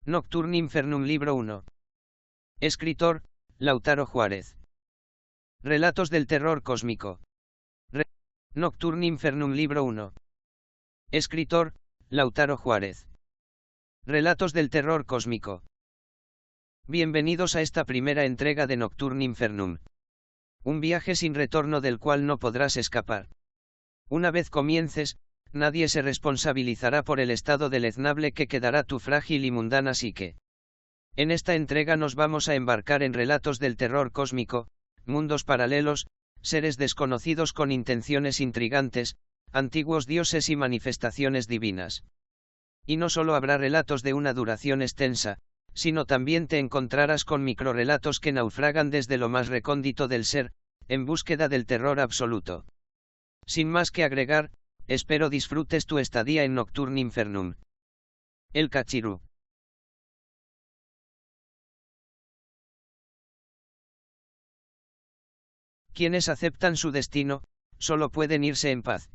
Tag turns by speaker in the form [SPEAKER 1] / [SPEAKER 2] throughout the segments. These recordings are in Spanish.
[SPEAKER 1] Nocturne Infernum Libro 1. Escritor, Lautaro Juárez. Relatos del terror cósmico. Nocturne Infernum Libro 1. Escritor, Lautaro Juárez. Relatos del terror cósmico. Bienvenidos a esta primera entrega de Nocturne Infernum. Un viaje sin retorno del cual no podrás escapar. Una vez comiences, nadie se responsabilizará por el estado deleznable que quedará tu frágil y mundana psique. En esta entrega nos vamos a embarcar en relatos del terror cósmico, mundos paralelos, seres desconocidos con intenciones intrigantes, antiguos dioses y manifestaciones divinas. Y no solo habrá relatos de una duración extensa, sino también te encontrarás con microrelatos que naufragan desde lo más recóndito del ser, en búsqueda del terror absoluto. Sin más que agregar, espero disfrutes tu estadía en Nocturne Infernum. El Cachirú. Quienes aceptan su destino, solo pueden irse en paz.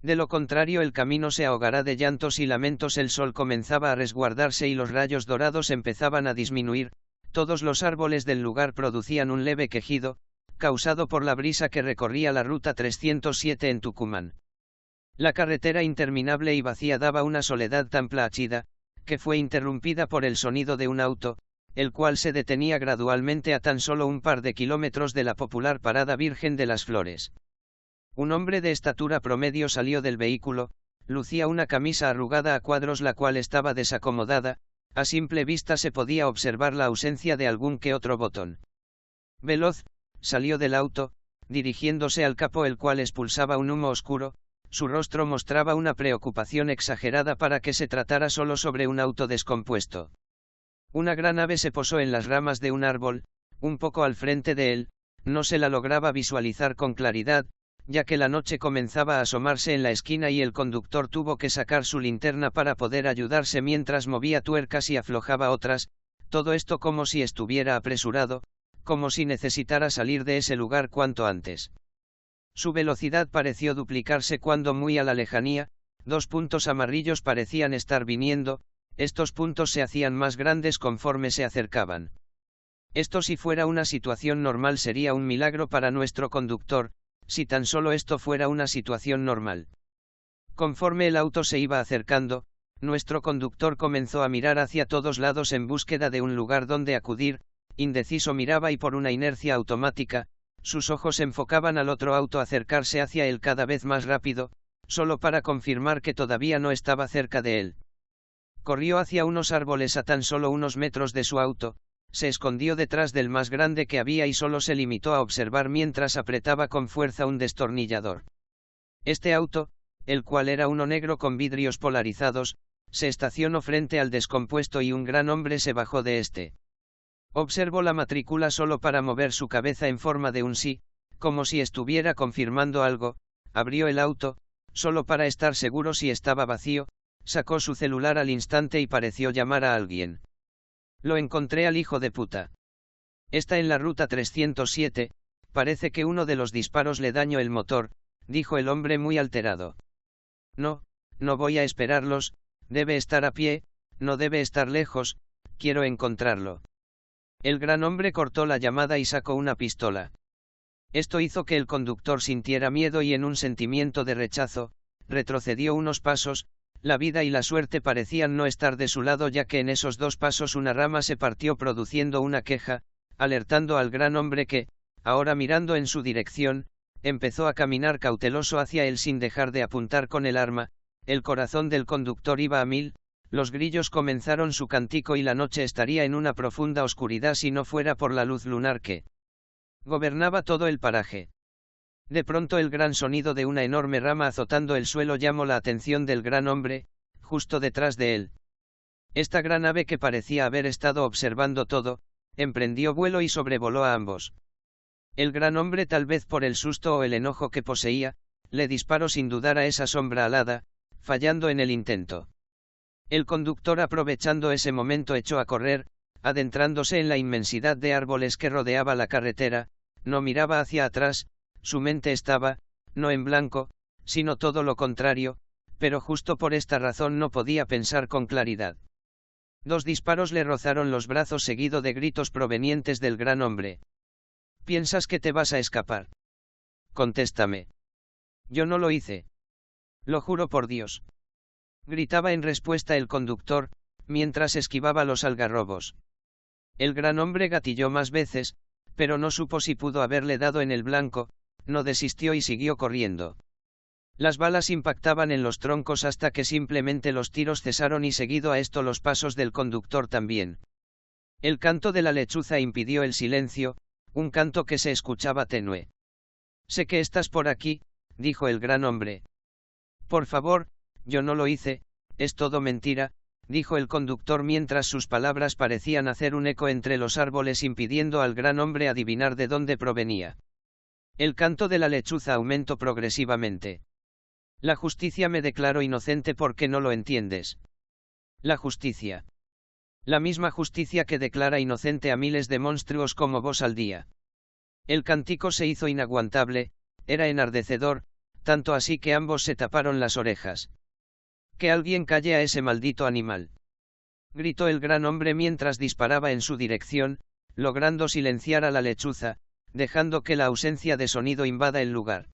[SPEAKER 1] De lo contrario el camino se ahogará de llantos y lamentos. El sol comenzaba a resguardarse y los rayos dorados empezaban a disminuir, todos los árboles del lugar producían un leve quejido, causado por la brisa que recorría la ruta 307 en Tucumán. La carretera interminable y vacía daba una soledad tan plácida, que fue interrumpida por el sonido de un auto, el cual se detenía gradualmente a tan solo un par de kilómetros de la popular Parada Virgen de las Flores. Un hombre de estatura promedio salió del vehículo, lucía una camisa arrugada a cuadros la cual estaba desacomodada, a simple vista se podía observar la ausencia de algún que otro botón. Veloz, salió del auto, dirigiéndose al capó el cual expulsaba un humo oscuro, su rostro mostraba una preocupación exagerada para que se tratara solo sobre un auto descompuesto. Una gran ave se posó en las ramas de un árbol, un poco al frente de él, no se la lograba visualizar con claridad, ya que la noche comenzaba a asomarse en la esquina y el conductor tuvo que sacar su linterna para poder ayudarse mientras movía tuercas y aflojaba otras, todo esto como si estuviera apresurado, como si necesitara salir de ese lugar cuanto antes. Su velocidad pareció duplicarse cuando muy a la lejanía, dos puntos amarillos parecían estar viniendo, estos puntos se hacían más grandes conforme se acercaban. Esto si fuera una situación normal sería un milagro para nuestro conductor, si tan solo esto fuera una situación normal. Conforme el auto se iba acercando, nuestro conductor comenzó a mirar hacia todos lados en búsqueda de un lugar donde acudir, indeciso miraba y por una inercia automática, sus ojos enfocaban al otro auto acercarse hacia él cada vez más rápido, solo para confirmar que todavía no estaba cerca de él. Corrió hacia unos árboles a tan solo unos metros de su auto, se escondió detrás del más grande que había y solo se limitó a observar mientras apretaba con fuerza un destornillador. Este auto, el cual era uno negro con vidrios polarizados, se estacionó frente al descompuesto y un gran hombre se bajó de este. Observó la matrícula solo para mover su cabeza en forma de un sí, como si estuviera confirmando algo, abrió el auto, solo para estar seguro si estaba vacío, sacó su celular al instante y pareció llamar a alguien. Lo encontré al hijo de puta. Está en la ruta 307, parece que uno de los disparos le dañó el motor, dijo el hombre muy alterado. No voy a esperarlos, debe estar a pie, no debe estar lejos, quiero encontrarlo. El gran hombre cortó la llamada y sacó una pistola. Esto hizo que el conductor sintiera miedo y en un sentimiento de rechazo, retrocedió unos pasos. La vida y la suerte parecían no estar de su lado ya que en esos dos pasos una rama se partió produciendo una queja, alertando al gran hombre que, ahora mirando en su dirección, empezó a caminar cauteloso hacia él sin dejar de apuntar con el arma. El corazón del conductor iba a 1000, los grillos comenzaron su cantico y la noche estaría en una profunda oscuridad si no fuera por la luz lunar que gobernaba todo el paraje. De pronto el gran sonido de una enorme rama azotando el suelo llamó la atención del gran hombre, justo detrás de él. Esta gran ave que parecía haber estado observando todo, emprendió vuelo y sobrevoló a ambos. El gran hombre, tal vez por el susto o el enojo que poseía, le disparó sin dudar a esa sombra alada, fallando en el intento. El conductor, aprovechando ese momento, echó a correr, adentrándose en la inmensidad de árboles que rodeaba la carretera, no miraba hacia atrás. Su mente estaba, no en blanco, sino todo lo contrario, pero justo por esta razón no podía pensar con claridad. 2 disparos le rozaron los brazos seguido de gritos provenientes del gran hombre. ¿Piensas que te vas a escapar? Contéstame. Yo no lo hice. Lo juro por Dios. Gritaba en respuesta el conductor, mientras esquivaba los algarrobos. El gran hombre gatilló más veces, pero no supo si pudo haberle dado en el blanco, no desistió y siguió corriendo. Las balas impactaban en los troncos hasta que simplemente los tiros cesaron y seguido a esto los pasos del conductor también. El canto de la lechuza impidió el silencio, un canto que se escuchaba tenue. Sé que estás por aquí, dijo el gran hombre. Por favor, yo no lo hice, es todo mentira, dijo el conductor mientras sus palabras parecían hacer un eco entre los árboles impidiendo al gran hombre adivinar de dónde provenía. El canto de la lechuza aumentó progresivamente. La justicia me declaró inocente porque no lo entiendes. La justicia. La misma justicia que declara inocente a miles de monstruos como vos al día. El cántico se hizo inaguantable, era enardecedor, tanto así que ambos se taparon las orejas. Que alguien calle a ese maldito animal. Gritó el gran hombre mientras disparaba en su dirección, logrando silenciar a la lechuza, dejando que la ausencia de sonido invada el lugar.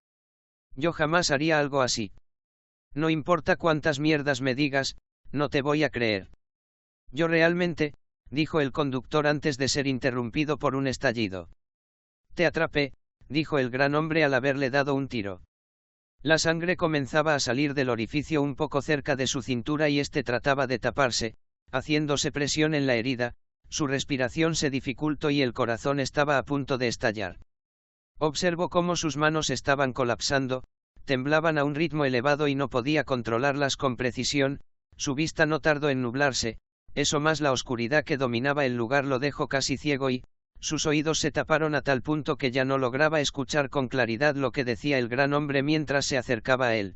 [SPEAKER 1] Yo jamás haría algo así. No importa cuántas mierdas me digas, no te voy a creer. Yo realmente, dijo el conductor antes de ser interrumpido por un estallido. Te atrapé, dijo el gran hombre al haberle dado un tiro. La sangre comenzaba a salir del orificio un poco cerca de su cintura y este trataba de taparse, haciéndose presión en la herida, su respiración se dificultó y el corazón estaba a punto de estallar. Observó cómo sus manos estaban colapsando, temblaban a un ritmo elevado y no podía controlarlas con precisión, su vista no tardó en nublarse, eso más la oscuridad que dominaba el lugar lo dejó casi ciego y, sus oídos se taparon a tal punto que ya no lograba escuchar con claridad lo que decía el gran hombre mientras se acercaba a él.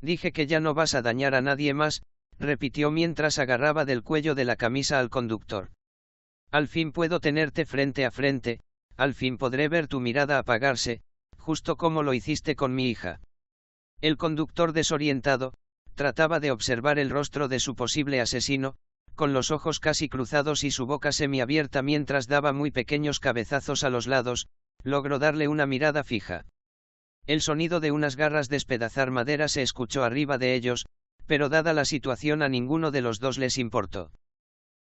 [SPEAKER 1] Dije que ya no vas a dañar a nadie más, repitió mientras agarraba del cuello de la camisa al conductor. Al fin puedo tenerte frente a frente, al fin podré ver tu mirada apagarse, justo como lo hiciste con mi hija. El conductor desorientado, trataba de observar el rostro de su posible asesino, con los ojos casi cruzados y su boca semiabierta mientras daba muy pequeños cabezazos a los lados, logró darle una mirada fija. El sonido de unas garras despedazar madera se escuchó arriba de ellos, pero dada la situación a ninguno de los dos les importó.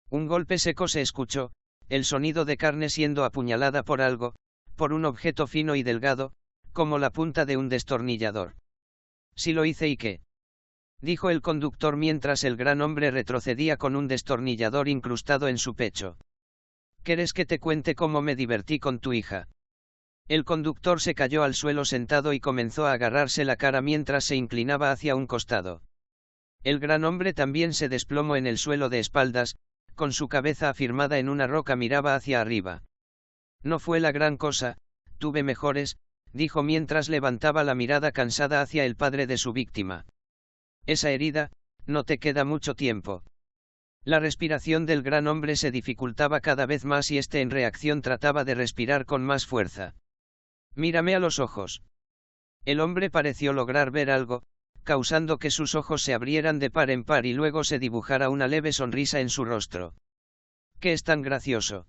[SPEAKER 1] Un golpe seco se escuchó, el sonido de carne siendo apuñalada por algo, por un objeto fino y delgado, como la punta de un destornillador. «Sí lo hice y qué», dijo el conductor mientras el gran hombre retrocedía con un destornillador incrustado en su pecho. «¿Quieres que te cuente cómo me divertí con tu hija?» El conductor se cayó al suelo sentado y comenzó a agarrarse la cara mientras se inclinaba hacia un costado. El gran hombre también se desplomó en el suelo de espaldas, con su cabeza afirmada en una roca miraba hacia arriba. «No fue la gran cosa, tuve mejores», dijo mientras levantaba la mirada cansada hacia el padre de su víctima. «Esa herida, no te queda mucho tiempo». La respiración del gran hombre se dificultaba cada vez más y este en reacción trataba de respirar con más fuerza. «Mírame a los ojos». El hombre pareció lograr ver algo, causando que sus ojos se abrieran de par en par y luego se dibujara una leve sonrisa en su rostro. «¿Qué es tan gracioso?»,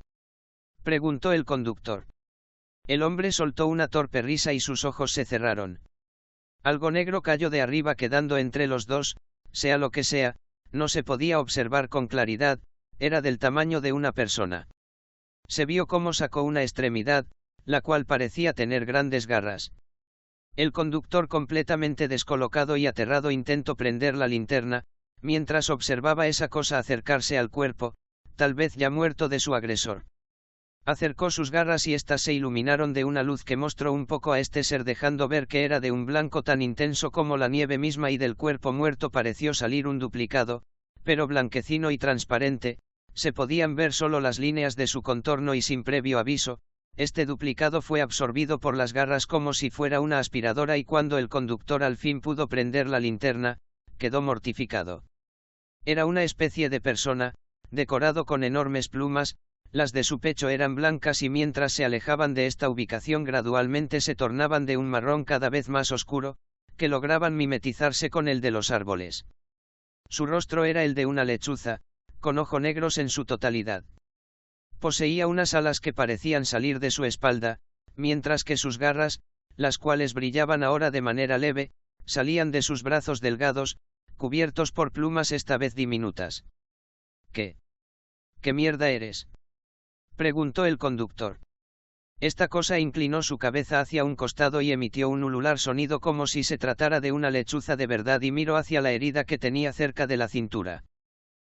[SPEAKER 1] preguntó el conductor. El hombre soltó una torpe risa y sus ojos se cerraron. Algo negro cayó de arriba quedando entre los dos, sea lo que sea, no se podía observar con claridad, era del tamaño de una persona. Se vio cómo sacó una extremidad, la cual parecía tener grandes garras. El conductor completamente descolocado y aterrado intentó prender la linterna, mientras observaba esa cosa acercarse al cuerpo, tal vez ya muerto de su agresor. Acercó sus garras y éstas se iluminaron de una luz que mostró un poco a este ser dejando ver que era de un blanco tan intenso como la nieve misma y del cuerpo muerto pareció salir un duplicado, pero blanquecino y transparente, se podían ver solo las líneas de su contorno y sin previo aviso, este duplicado fue absorbido por las garras como si fuera una aspiradora y cuando el conductor al fin pudo prender la linterna, quedó mortificado. Era una especie de persona, decorado con enormes plumas, las de su pecho eran blancas y mientras se alejaban de esta ubicación gradualmente se tornaban de un marrón cada vez más oscuro, que lograban mimetizarse con el de los árboles. Su rostro era el de una lechuza, con ojos negros en su totalidad. Poseía unas alas que parecían salir de su espalda, mientras que sus garras, las cuales brillaban ahora de manera leve, salían de sus brazos delgados, cubiertos por plumas esta vez diminutas. ¿Qué mierda eres?, preguntó el conductor. Esta cosa inclinó su cabeza hacia un costado y emitió un ulular sonido como si se tratara de una lechuza de verdad y miró hacia la herida que tenía cerca de la cintura.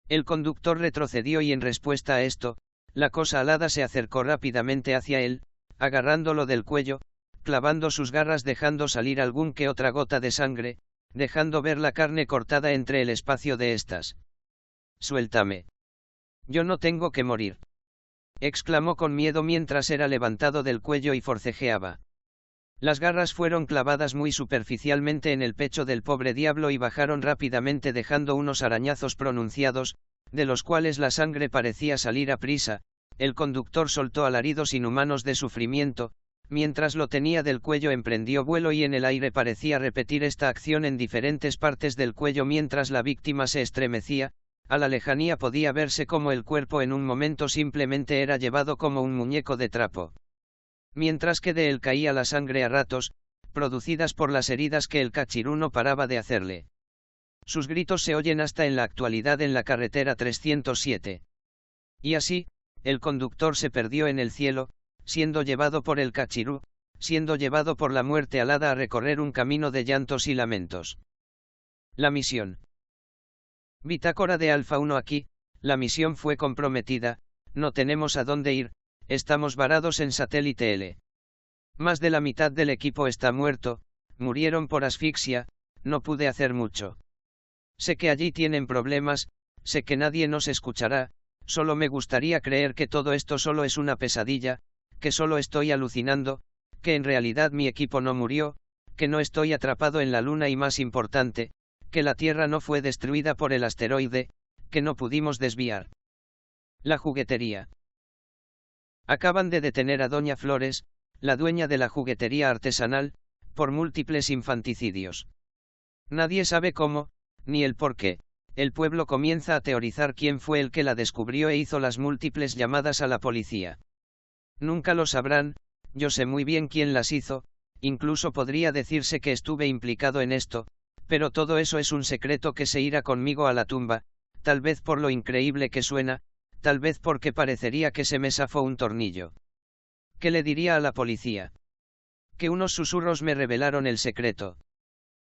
[SPEAKER 1] El conductor retrocedió y en respuesta a esto, la cosa alada se acercó rápidamente hacia él, agarrándolo del cuello, clavando sus garras dejando salir algún que otra gota de sangre, dejando ver la carne cortada entre el espacio de estas. «Suéltame. Yo no tengo que morir», exclamó con miedo mientras era levantado del cuello y forcejeaba. Las garras fueron clavadas muy superficialmente en el pecho del pobre diablo y bajaron rápidamente dejando unos arañazos pronunciados, de los cuales la sangre parecía salir a prisa. El conductor soltó alaridos inhumanos de sufrimiento, mientras lo tenía del cuello emprendió vuelo y en el aire parecía repetir esta acción en diferentes partes del cuello mientras la víctima se estremecía. A la lejanía podía verse como el cuerpo en un momento simplemente era llevado como un muñeco de trapo. Mientras que de él caía la sangre a ratos, producidas por las heridas que el cachirú no paraba de hacerle. Sus gritos se oyen hasta en la actualidad en la carretera 307. Y así, el conductor se perdió en el cielo, siendo llevado por el cachirú, siendo llevado por la muerte alada a recorrer un camino de llantos y lamentos. La misión. Bitácora de Alfa 1 aquí, la misión fue comprometida, no tenemos a dónde ir, estamos varados en satélite L. Más de la mitad del equipo está muerto, murieron por asfixia, no pude hacer mucho. Sé que allí tienen problemas, sé que nadie nos escuchará, solo me gustaría creer que todo esto solo es una pesadilla, que solo estoy alucinando, que en realidad mi equipo no murió, que no estoy atrapado en la luna y más importante, que la Tierra no fue destruida por el asteroide, que no pudimos desviar. La juguetería. Acaban de detener a Doña Flores, la dueña de la juguetería artesanal, por múltiples infanticidios. Nadie sabe cómo, ni el por qué. El pueblo comienza a teorizar quién fue el que la descubrió e hizo las múltiples llamadas a la policía. Nunca lo sabrán, yo sé muy bien quién las hizo, incluso podría decirse que estuve implicado en esto, pero todo eso es un secreto que se irá conmigo a la tumba, tal vez por lo increíble que suena, tal vez porque parecería que se me zafó un tornillo. ¿Qué le diría a la policía? Que unos susurros me revelaron el secreto.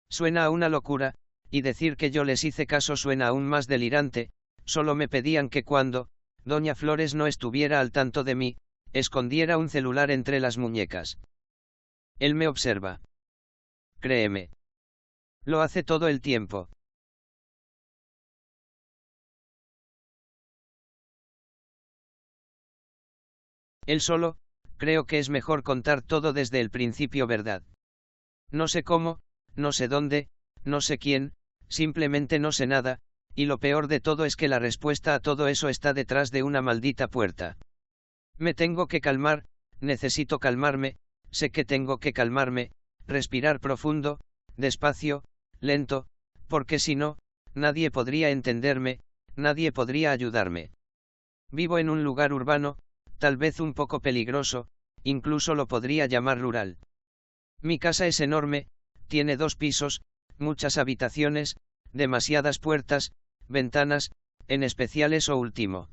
[SPEAKER 1] Suena a una locura, y decir que yo les hice caso suena aún más delirante, solo me pedían que cuando Doña Flores no estuviera al tanto de mí, escondiera un celular entre las muñecas. Él me observa. Créeme. Lo hace todo el tiempo. Él solo, creo que es mejor contar todo desde el principio, ¿verdad? No sé cómo, no sé dónde, no sé quién, simplemente no sé nada, y lo peor de todo es que la respuesta a todo eso está detrás de una maldita puerta. Me tengo que calmar, necesito calmarme, sé que tengo que calmarme, respirar profundo, despacio, lento, porque si no, nadie podría entenderme, nadie podría ayudarme. Vivo en un lugar urbano, tal vez un poco peligroso, incluso lo podría llamar rural. Mi casa es enorme, tiene 2 pisos, muchas habitaciones, demasiadas puertas, ventanas, en especial eso último.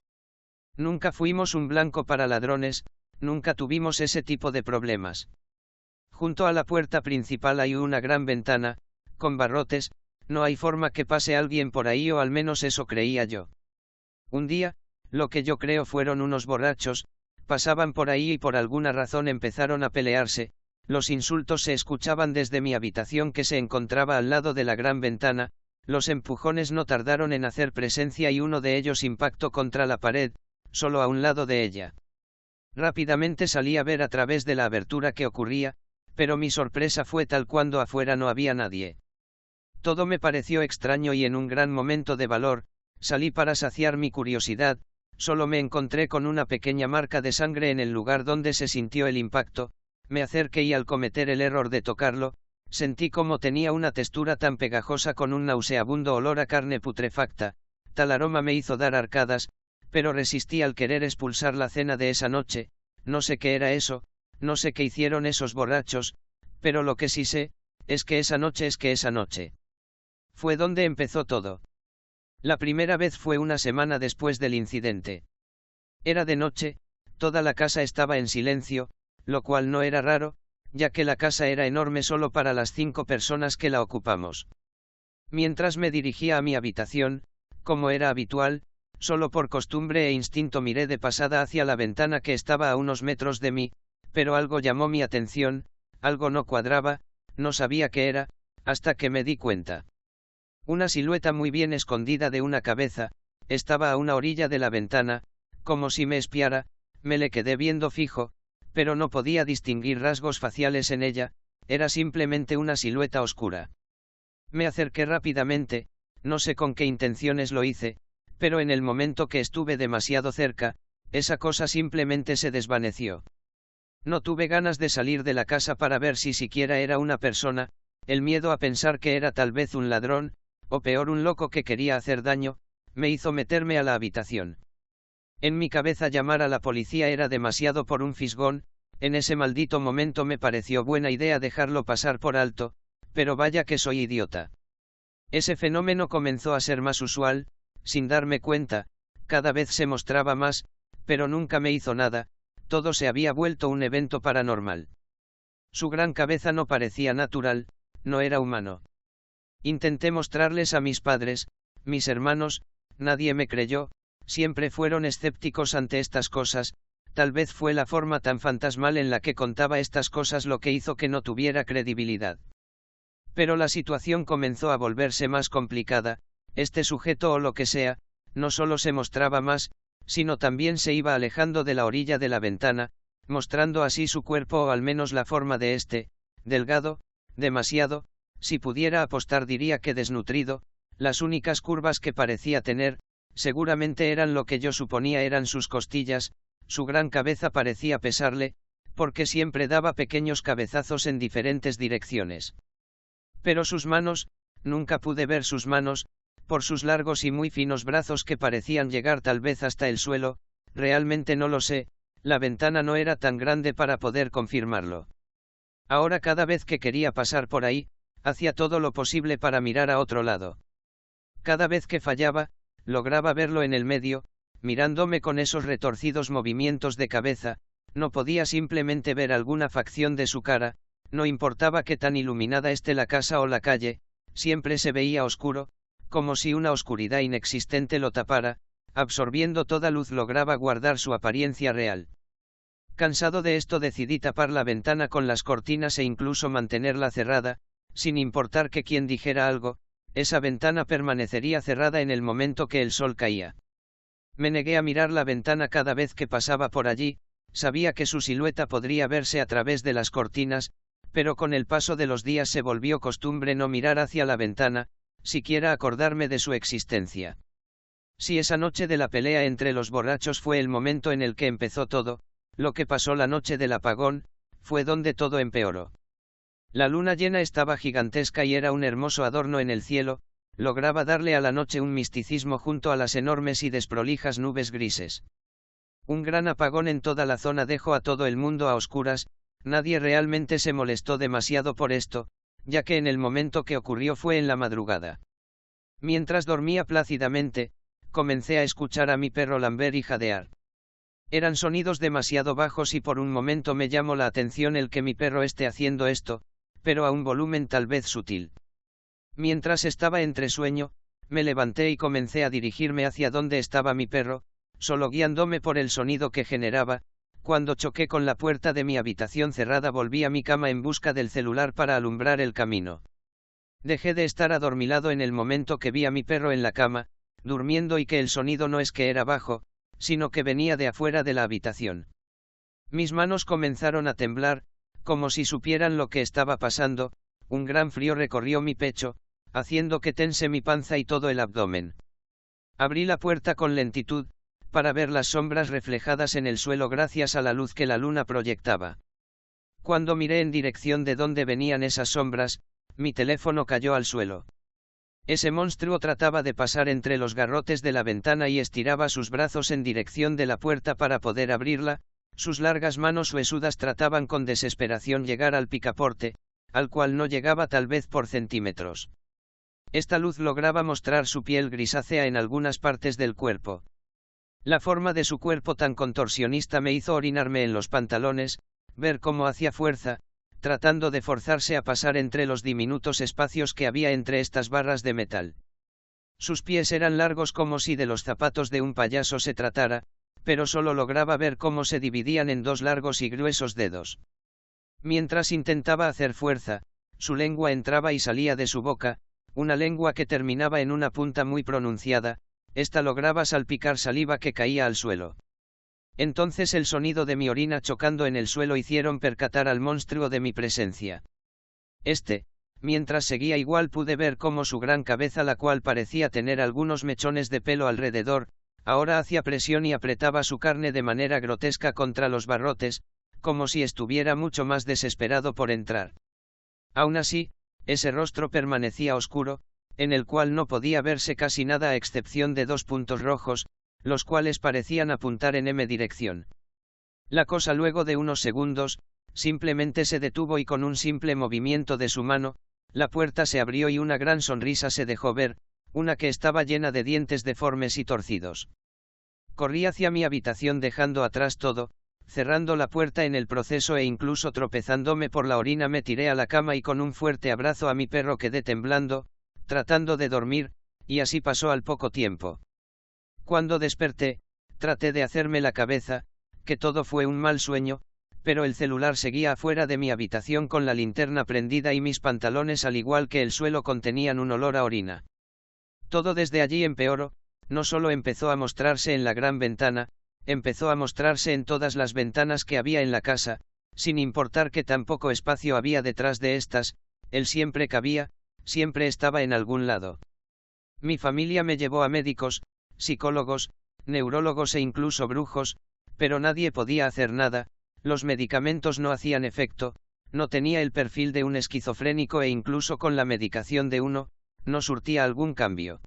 [SPEAKER 1] Nunca fuimos un blanco para ladrones, nunca tuvimos ese tipo de problemas. Junto a la puerta principal hay una gran ventana, con barrotes, no hay forma que pase alguien por ahí o al menos eso creía yo. Un día, lo que yo creo fueron unos borrachos, pasaban por ahí y por alguna razón empezaron a pelearse, los insultos se escuchaban desde mi habitación que se encontraba al lado de la gran ventana, los empujones no tardaron en hacer presencia y uno de ellos impactó contra la pared, solo a un lado de ella. Rápidamente salí a ver a través de la abertura qué ocurría, pero mi sorpresa fue tal cuando afuera no había nadie. Todo me pareció extraño y en un gran momento de valor, salí para saciar mi curiosidad, solo me encontré con una pequeña marca de sangre en el lugar donde se sintió el impacto, me acerqué y al cometer el error de tocarlo, sentí como tenía una textura tan pegajosa con un nauseabundo olor a carne putrefacta, Tal aroma me hizo dar arcadas, pero resistí al querer expulsar la cena de esa noche. No sé qué era eso, no sé qué hicieron esos borrachos, pero lo que sí sé, es que esa noche fue donde empezó todo. La primera vez fue una semana después del incidente. Era de noche, toda la casa estaba en silencio, lo cual no era raro, ya que la casa era enorme solo para las 5 personas que la ocupamos. Mientras me dirigía a mi habitación, como era habitual, solo por costumbre e instinto miré de pasada hacia la ventana que estaba a unos metros de mí, pero algo llamó mi atención, algo no cuadraba, no sabía qué era, hasta que me di cuenta. Una silueta muy bien escondida de una cabeza, estaba a una orilla de la ventana, como si me espiara. Me le quedé viendo fijo, pero no podía distinguir rasgos faciales en ella, era simplemente una silueta oscura. Me acerqué rápidamente, no sé con qué intenciones lo hice, pero en el momento que estuve demasiado cerca, esa cosa simplemente se desvaneció. No tuve ganas de salir de la casa para ver si siquiera era una persona, el miedo a pensar que era tal vez un ladrón, o peor un loco que quería hacer daño, me hizo meterme a la habitación. En mi cabeza llamar a la policía era demasiado por un fisgón. En ese maldito momento me pareció buena idea dejarlo pasar por alto, pero vaya que soy idiota. Ese fenómeno comenzó a ser más usual, sin darme cuenta, cada vez se mostraba más, pero nunca me hizo nada, todo se había vuelto un evento paranormal. Su gran cabeza no parecía natural, no era humano. Intenté mostrarles a mis padres, mis hermanos, nadie me creyó, siempre fueron escépticos ante estas cosas. Tal vez fue la forma tan fantasmal en la que contaba estas cosas lo que hizo que no tuviera credibilidad. Pero la situación comenzó a volverse más complicada. Este sujeto o lo que sea, no solo se mostraba más, sino también se iba alejando de la orilla de la ventana, mostrando así su cuerpo o al menos la forma de este, delgado, demasiado, si pudiera apostar diría que desnutrido. Las únicas curvas que parecía tener, seguramente eran lo que yo suponía eran sus costillas. Su gran cabeza parecía pesarle, porque siempre daba pequeños cabezazos en diferentes direcciones. Pero sus manos, nunca pude ver sus manos, por sus largos y muy finos brazos que parecían llegar tal vez hasta el suelo. Realmente no lo sé, la ventana no era tan grande para poder confirmarlo. Ahora cada vez que quería pasar por ahí, hacía todo lo posible para mirar a otro lado. Cada vez que fallaba, lograba verlo en el medio, mirándome con esos retorcidos movimientos de cabeza. No podía simplemente ver alguna facción de su cara, no importaba qué tan iluminada esté la casa o la calle, siempre se veía oscuro, como si una oscuridad inexistente lo tapara, absorbiendo toda luz lograba guardar su apariencia real. Cansado de esto decidí tapar la ventana con las cortinas e incluso mantenerla cerrada, sin importar que quien dijera algo, esa ventana permanecería cerrada en el momento que el sol caía. Me negué a mirar la ventana cada vez que pasaba por allí, sabía que su silueta podría verse a través de las cortinas, pero con el paso de los días se volvió costumbre no mirar hacia la ventana, siquiera acordarme de su existencia. Si esa noche de la pelea entre los borrachos fue el momento en el que empezó todo, lo que pasó la noche del apagón, fue donde todo empeoró. La luna llena estaba gigantesca y era un hermoso adorno en el cielo, lograba darle a la noche un misticismo junto a las enormes y desprolijas nubes grises. Un gran apagón en toda la zona dejó a todo el mundo a oscuras. Nadie realmente se molestó demasiado por esto, ya que en el momento que ocurrió fue en la madrugada. Mientras dormía plácidamente, comencé a escuchar a mi perro lamber y jadear. Eran sonidos demasiado bajos y por un momento me llamó la atención el que mi perro esté haciendo esto, pero a un volumen tal vez sutil. Mientras estaba entre sueño, me levanté y comencé a dirigirme hacia donde estaba mi perro, solo guiándome por el sonido que generaba. Cuando choqué con la puerta de mi habitación cerrada volví a mi cama en busca del celular para alumbrar el camino. Dejé de estar adormilado en el momento que vi a mi perro en la cama, durmiendo y que el sonido no es que era bajo, sino que venía de afuera de la habitación. Mis manos comenzaron a temblar, como si supieran lo que estaba pasando. Un gran frío recorrió mi pecho, haciendo que tense mi panza y todo el abdomen. Abrí la puerta con lentitud, para ver las sombras reflejadas en el suelo gracias a la luz que la luna proyectaba. Cuando miré en dirección de donde venían esas sombras, mi teléfono cayó al suelo. Ese monstruo trataba de pasar entre los garrotes de la ventana y estiraba sus brazos en dirección de la puerta para poder abrirla, sus largas manos huesudas trataban con desesperación llegar al picaporte, al cual no llegaba tal vez por centímetros. Esta luz lograba mostrar su piel grisácea en algunas partes del cuerpo. La forma de su cuerpo tan contorsionista me hizo orinarme en los pantalones, ver cómo hacía fuerza, tratando de forzarse a pasar entre los diminutos espacios que había entre estas barras de metal. Sus pies eran largos como si de los zapatos de un payaso se tratara, pero solo lograba ver cómo se dividían en dos largos y gruesos dedos. Mientras intentaba hacer fuerza, su lengua entraba y salía de su boca, una lengua que terminaba en una punta muy pronunciada, esta lograba salpicar saliva que caía al suelo. Entonces el sonido de mi orina chocando en el suelo hicieron percatar al monstruo de mi presencia. Mientras seguía igual pude ver cómo su gran cabeza, la cual parecía tener algunos mechones de pelo alrededor, ahora hacía presión y apretaba su carne de manera grotesca contra los barrotes, como si estuviera mucho más desesperado por entrar. Aún así, ese rostro permanecía oscuro, en el cual no podía verse casi nada a excepción de dos puntos rojos, los cuales parecían apuntar en M dirección. La cosa luego de unos segundos, simplemente se detuvo y con un simple movimiento de su mano, la puerta se abrió y una gran sonrisa se dejó ver, una que estaba llena de dientes deformes y torcidos. Corrí hacia mi habitación dejando atrás todo, cerrando la puerta en el proceso e incluso tropezándome por la orina me tiré a la cama y con un fuerte abrazo a mi perro quedé temblando, tratando de dormir, y así pasó al poco tiempo. Cuando desperté, traté de hacerme la cabeza, que todo fue un mal sueño, pero el celular seguía afuera de mi habitación con la linterna prendida y mis pantalones al igual que el suelo contenían un olor a orina. Todo desde allí empeoró, no solo empezó a mostrarse en la gran ventana, empezó a mostrarse en todas las ventanas que había en la casa, sin importar que tan poco espacio había detrás de estas, él siempre cabía, siempre estaba en algún lado. Mi familia me llevó a médicos, psicólogos, neurólogos e incluso brujos, pero nadie podía hacer nada, los medicamentos no hacían efecto, no tenía el perfil de un esquizofrénico e incluso con la medicación de uno, no surtía algún cambio.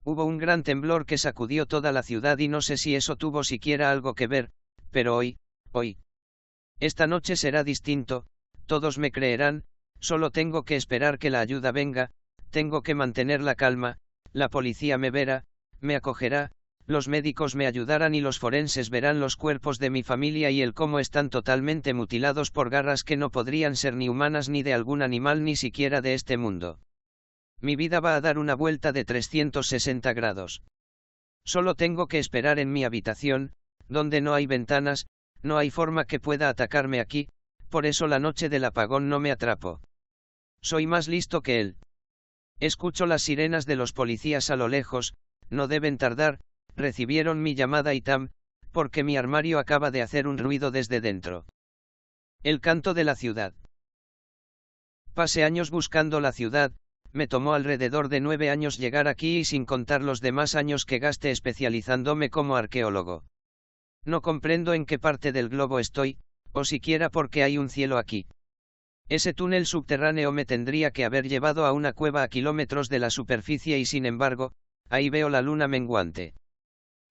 [SPEAKER 1] Hubo un gran temblor que sacudió toda la ciudad y no sé si eso tuvo siquiera algo que ver, pero hoy. Esta noche será distinto, todos me creerán, solo tengo que esperar que la ayuda venga, tengo que mantener la calma, la policía me verá, me acogerá, los médicos me ayudarán y los forenses verán los cuerpos de mi familia y el cómo están totalmente mutilados por garras que no podrían ser ni humanas ni de algún animal ni siquiera de este mundo. Mi vida va a dar una vuelta de 360 grados. Solo tengo que esperar en mi habitación, donde no hay ventanas, no hay forma que pueda atacarme aquí, por eso la noche del apagón no me atrapó. Soy más listo que él. Escucho las sirenas de los policías a lo lejos, no deben tardar, recibieron mi llamada y porque mi armario acaba de hacer un ruido desde dentro. El canto de la ciudad. Pasé años buscando la ciudad, me tomó alrededor de 9 años llegar aquí y sin contar los demás años que gasté especializándome como arqueólogo. No comprendo en qué parte del globo estoy, o siquiera por qué hay un cielo aquí. Ese túnel subterráneo me tendría que haber llevado a una cueva a kilómetros de la superficie y sin embargo, ahí veo la luna menguante.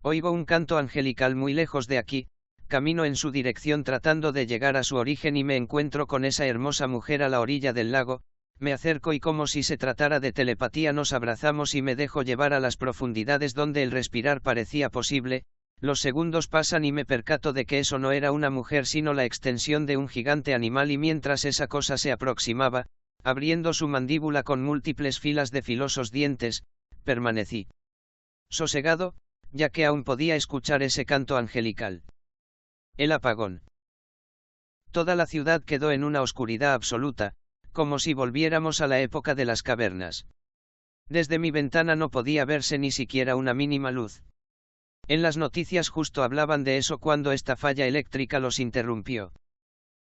[SPEAKER 1] Oigo un canto angelical muy lejos de aquí, camino en su dirección tratando de llegar a su origen y me encuentro con esa hermosa mujer a la orilla del lago, me acerco y como si se tratara de telepatía nos abrazamos y me dejo llevar a las profundidades donde el respirar parecía posible. Los segundos pasan y me percato de que eso no era una mujer sino la extensión de un gigante animal y mientras esa cosa se aproximaba, abriendo su mandíbula con múltiples filas de filosos dientes, permanecí sosegado, ya que aún podía escuchar ese canto angelical. El apagón. Toda la ciudad quedó en una oscuridad absoluta, como si volviéramos a la época de las cavernas. Desde mi ventana no podía verse ni siquiera una mínima luz. En las noticias justo hablaban de eso cuando esta falla eléctrica los interrumpió.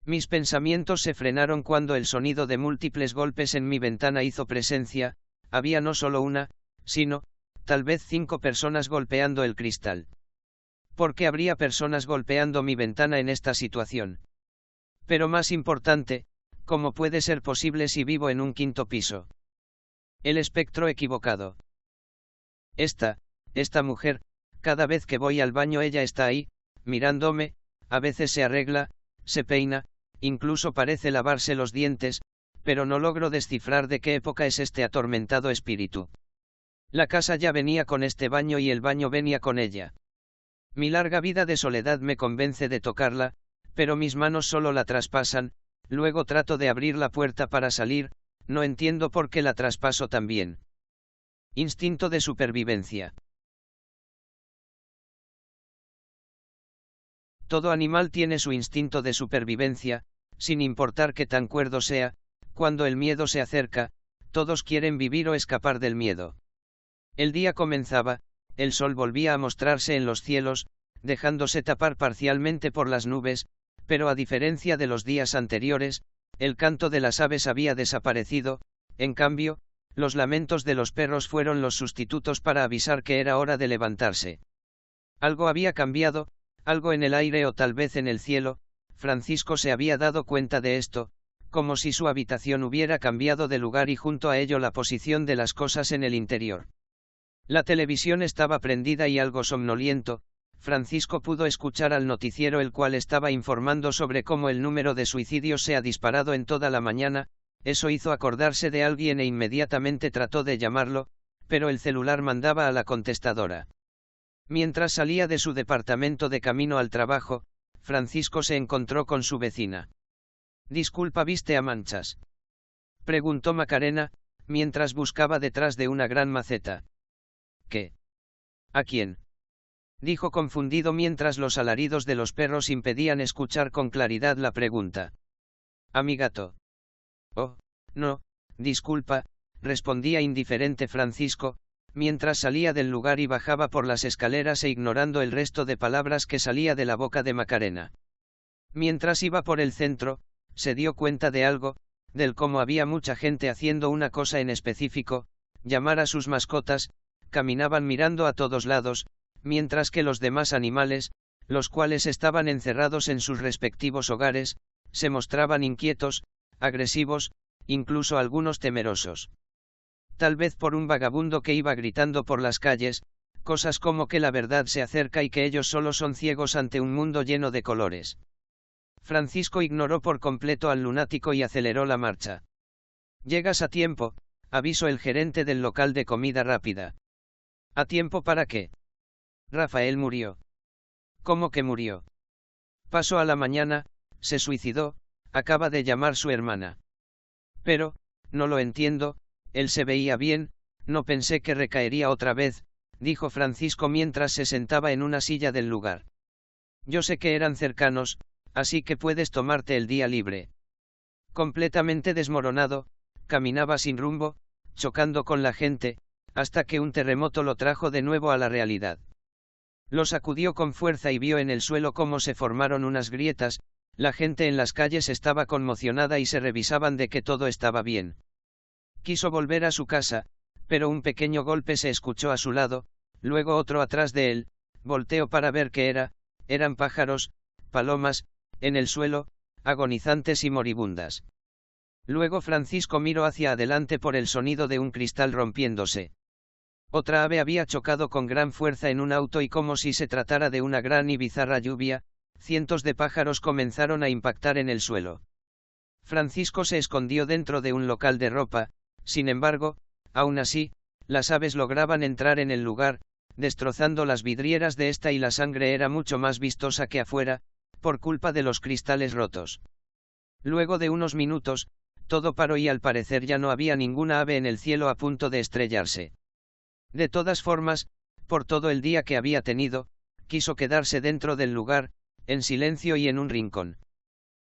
[SPEAKER 1] Mis pensamientos se frenaron cuando el sonido de múltiples golpes en mi ventana hizo presencia, había no solo una, sino, tal vez 5 personas golpeando el cristal. ¿Por qué habría personas golpeando mi ventana en esta situación? Pero más importante, ¿cómo puede ser posible si vivo en un 5.º piso? El espectro equivocado. Esta mujer, cada vez que voy al baño ella está ahí, mirándome, a veces se arregla, se peina, incluso parece lavarse los dientes, pero no logro descifrar de qué época es este atormentado espíritu. La casa ya venía con este baño y el baño venía con ella. Mi larga vida de soledad me convence de tocarla, pero mis manos solo la traspasan, luego trato de abrir la puerta para salir, no entiendo por qué la traspaso también. Instinto de supervivencia. Todo animal tiene su instinto de supervivencia, sin importar qué tan cuerdo sea, cuando el miedo se acerca, todos quieren vivir o escapar del miedo. El día comenzaba, el sol volvía a mostrarse en los cielos, dejándose tapar parcialmente por las nubes, pero a diferencia de los días anteriores, el canto de las aves había desaparecido, en cambio, los lamentos de los perros fueron los sustitutos para avisar que era hora de levantarse. Algo había cambiado, algo en el aire o tal vez en el cielo. Francisco se había dado cuenta de esto, como si su habitación hubiera cambiado de lugar y junto a ello la posición de las cosas en el interior. La televisión estaba prendida y algo somnoliento. Francisco pudo escuchar al noticiero el cual estaba informando sobre cómo el número de suicidios se ha disparado en toda la mañana. Eso hizo acordarse de alguien e inmediatamente trató de llamarlo, pero el celular mandaba a la contestadora. Mientras salía de su departamento de camino al trabajo, Francisco se encontró con su vecina. «Disculpa, ¿viste a Manchas?», preguntó Macarena, mientras buscaba detrás de una gran maceta. «¿Qué? ¿A quién?», dijo confundido mientras los alaridos de los perros impedían escuchar con claridad la pregunta. «A mi gato». «Oh, no, disculpa», respondía indiferente Francisco, mientras salía del lugar y bajaba por las escaleras e ignorando el resto de palabras que salía de la boca de Macarena. Mientras iba por el centro, se dio cuenta de algo, del cómo había mucha gente haciendo una cosa en específico, llamar a sus mascotas. Caminaban mirando a todos lados, mientras que los demás animales, los cuales estaban encerrados en sus respectivos hogares, se mostraban inquietos, agresivos, incluso algunos temerosos. Tal vez por un vagabundo que iba gritando por las calles, cosas como que la verdad se acerca y que ellos solo son ciegos ante un mundo lleno de colores. Francisco ignoró por completo al lunático y aceleró la marcha. «Llegas a tiempo», avisó el gerente del local de comida rápida. «¿A tiempo para qué?». «Rafael murió». «¿Cómo que murió?». «Pasó a la mañana, se suicidó, acaba de llamar su hermana». «Pero, no lo entiendo, él se veía bien, no pensé que recaería otra vez», dijo Francisco mientras se sentaba en una silla del lugar. «Yo sé que eran cercanos, así que puedes tomarte el día libre». Completamente desmoronado, caminaba sin rumbo, chocando con la gente, hasta que un terremoto lo trajo de nuevo a la realidad. Lo sacudió con fuerza y vio en el suelo cómo se formaron unas grietas. La gente en las calles estaba conmocionada y se revisaban de que todo estaba bien. Quiso volver a su casa, pero un pequeño golpe se escuchó a su lado, luego otro atrás de él. Volteó para ver qué era. Eran pájaros, palomas, en el suelo, agonizantes y moribundas. Luego Francisco miró hacia adelante por el sonido de un cristal rompiéndose. Otra ave había chocado con gran fuerza en un auto y como si se tratara de una gran y bizarra lluvia, cientos de pájaros comenzaron a impactar en el suelo. Francisco se escondió dentro de un local de ropa. Sin embargo, aún así, las aves lograban entrar en el lugar, destrozando las vidrieras de esta y la sangre era mucho más vistosa que afuera, por culpa de los cristales rotos. Luego de unos minutos, todo paró y al parecer ya no había ninguna ave en el cielo a punto de estrellarse. De todas formas, por todo el día que había tenido, quiso quedarse dentro del lugar, en silencio y en un rincón.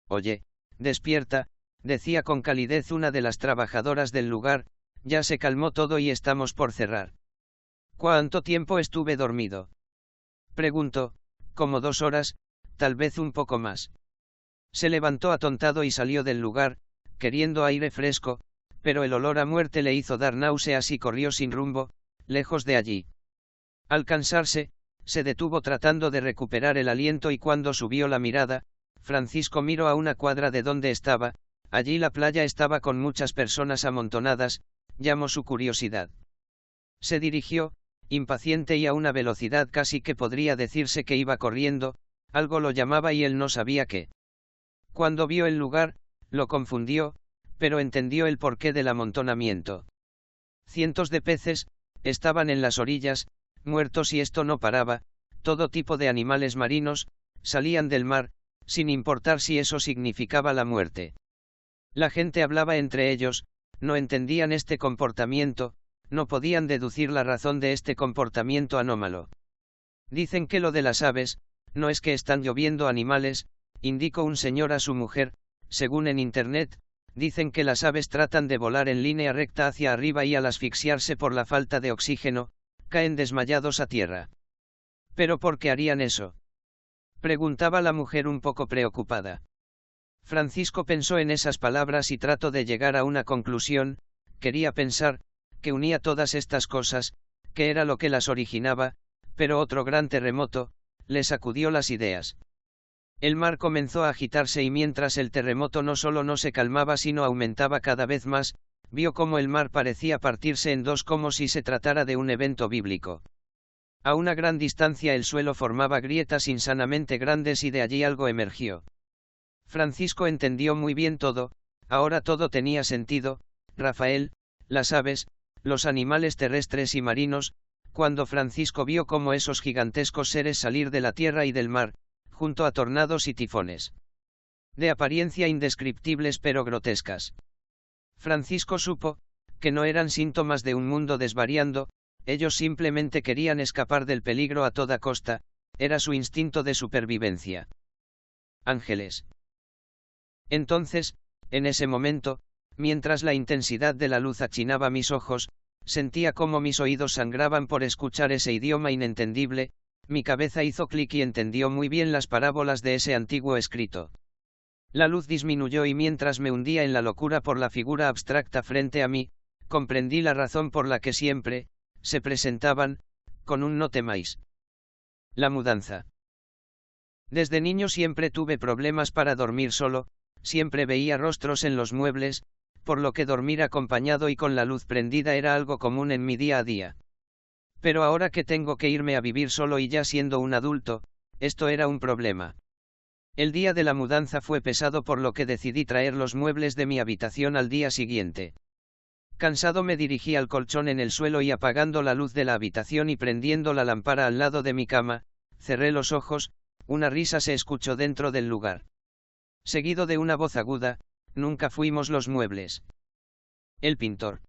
[SPEAKER 1] «Oye, despierta», decía con calidez una de las trabajadoras del lugar, «ya se calmó todo y estamos por cerrar». «¿Cuánto tiempo estuve dormido?», preguntó. «Como 2 horas, tal vez un poco más». Se levantó atontado y salió del lugar, queriendo aire fresco, pero el olor a muerte le hizo dar náuseas y corrió sin rumbo, lejos de allí. Al cansarse, se detuvo tratando de recuperar el aliento y cuando subió la mirada, Francisco miró a una cuadra de donde estaba. Allí la playa estaba con muchas personas amontonadas, llamó su curiosidad. Se dirigió, impaciente y a una velocidad casi que podría decirse que iba corriendo, algo lo llamaba y él no sabía qué. Cuando vio el lugar, lo confundió, pero entendió el porqué del amontonamiento. Cientos de peces estaban en las orillas, muertos y esto no paraba, todo tipo de animales marinos salían del mar, sin importar si eso significaba la muerte. La gente hablaba entre ellos, no entendían este comportamiento, no podían deducir la razón de este comportamiento anómalo. Dicen que lo de las aves, no es que están lloviendo animales, indicó un señor a su mujer, según en internet, dicen que las aves tratan de volar en línea recta hacia arriba y al asfixiarse por la falta de oxígeno, caen desmayados a tierra. ¿Pero por qué harían eso?, preguntaba la mujer un poco preocupada. Francisco pensó en esas palabras y trató de llegar a una conclusión, quería pensar, que unía todas estas cosas, que era lo que las originaba, pero otro gran terremoto le sacudió las ideas. El mar comenzó a agitarse y mientras el terremoto no solo no se calmaba sino aumentaba cada vez más, vio cómo el mar parecía partirse en dos como si se tratara de un evento bíblico. A una gran distancia el suelo formaba grietas insanamente grandes y de allí algo emergió. Francisco entendió muy bien todo, ahora todo tenía sentido, Rafael, las aves, los animales terrestres y marinos, cuando Francisco vio cómo esos gigantescos seres salir de la tierra y del mar, junto a tornados y tifones. De apariencia indescriptibles pero grotescas. Francisco supo, que no eran síntomas de un mundo desvariando, ellos simplemente querían escapar del peligro a toda costa, era su instinto de supervivencia. Ángeles. Entonces, en ese momento, mientras la intensidad de la luz achinaba mis ojos, sentía cómo mis oídos sangraban por escuchar ese idioma inentendible, mi cabeza hizo clic y entendió muy bien las parábolas de ese antiguo escrito. La luz disminuyó y mientras me hundía en la locura por la figura abstracta frente a mí, comprendí la razón por la que siempre se presentaban, con un no temáis. La mudanza. Desde niño siempre tuve problemas para dormir solo, siempre veía rostros en los muebles, por lo que dormir acompañado y con la luz prendida era algo común en mi día a día. Pero ahora que tengo que irme a vivir solo y ya siendo un adulto, esto era un problema. El día de la mudanza fue pesado por lo que decidí traer los muebles de mi habitación al día siguiente. Cansado me dirigí al colchón en el suelo y apagando la luz de la habitación y prendiendo la lámpara al lado de mi cama, cerré los ojos, una risa se escuchó dentro del lugar. Seguido de una voz aguda, nunca fuimos los muebles. El pintor.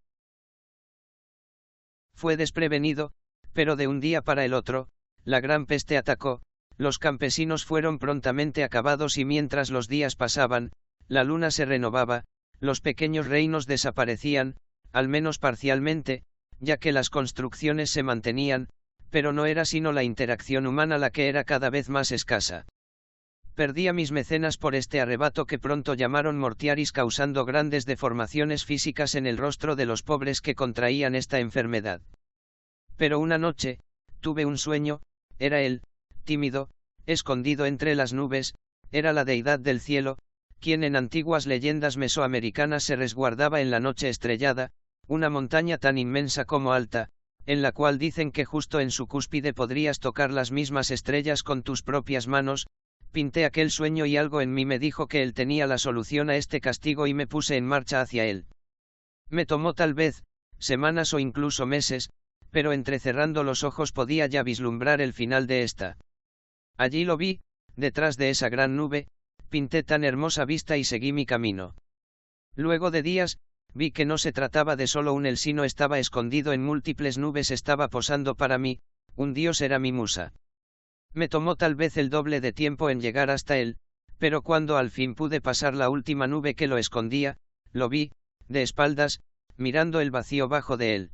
[SPEAKER 1] Fue desprevenido, pero de un día para el otro, la gran peste atacó, los campesinos fueron prontamente acabados y mientras los días pasaban, la luna se renovaba, los pequeños reinos desaparecían, al menos parcialmente, ya que las construcciones se mantenían, pero no era sino la interacción humana la que era cada vez más escasa. Perdí a mis mecenas por este arrebato que pronto llamaron mortiaris causando grandes deformaciones físicas en el rostro de los pobres que contraían esta enfermedad. Pero una noche, tuve un sueño, era él, tímido, escondido entre las nubes, era la deidad del cielo, quien en antiguas leyendas mesoamericanas se resguardaba en la noche estrellada, una montaña tan inmensa como alta, en la cual dicen que justo en su cúspide podrías tocar las mismas estrellas con tus propias manos. Pinté aquel sueño y algo en mí me dijo que él tenía la solución a este castigo y me puse en marcha hacia él. Me tomó tal vez semanas o incluso meses, pero entrecerrando los ojos podía ya vislumbrar el final de esta. Allí lo vi, detrás de esa gran nube, pinté tan hermosa vista y seguí mi camino. Luego de días, vi que no se trataba de solo un él sino estaba escondido en múltiples nubes, estaba posando para mí, un dios era mi musa. Me tomó tal vez el doble de tiempo en llegar hasta él, pero cuando al fin pude pasar la última nube que lo escondía, lo vi, de espaldas, mirando el vacío bajo de él.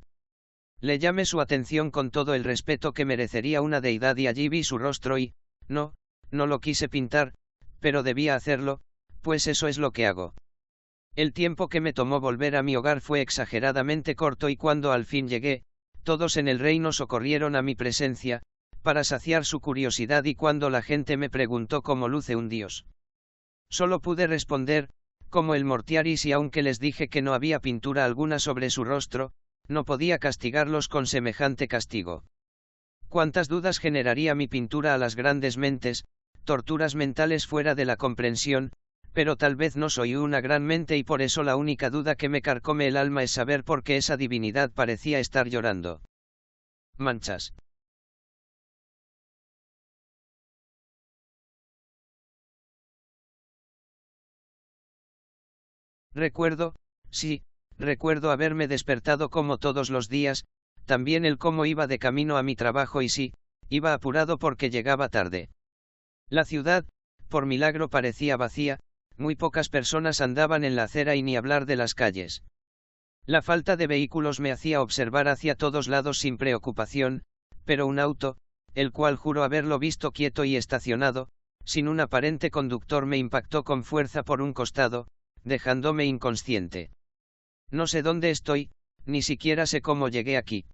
[SPEAKER 1] Le llamé su atención con todo el respeto que merecería una deidad y allí vi su rostro y, no lo quise pintar, pero debía hacerlo, pues eso es lo que hago. El tiempo que me tomó volver a mi hogar fue exageradamente corto y cuando al fin llegué, todos en el reino socorrieron a mi presencia, para saciar su curiosidad y cuando la gente me preguntó cómo luce un dios. Solo pude responder, como el Mortiaris, y aunque les dije que no había pintura alguna sobre su rostro, no podía castigarlos con semejante castigo. ¿Cuántas dudas generaría mi pintura a las grandes mentes, torturas mentales fuera de la comprensión? Pero tal vez no soy una gran mente y por eso la única duda que me carcome el alma es saber por qué esa divinidad parecía estar llorando. Manchas. Recuerdo, sí, recuerdo haberme despertado como todos los días, también el cómo iba de camino a mi trabajo y sí, iba apurado porque llegaba tarde. La ciudad, por milagro, parecía vacía, muy pocas personas andaban en la acera y ni hablar de las calles. La falta de vehículos me hacía observar hacia todos lados sin preocupación, pero un auto, el cual juro haberlo visto quieto y estacionado, sin un aparente conductor, me impactó con fuerza por un costado, dejándome inconsciente. No sé dónde estoy, ni siquiera sé cómo llegué aquí.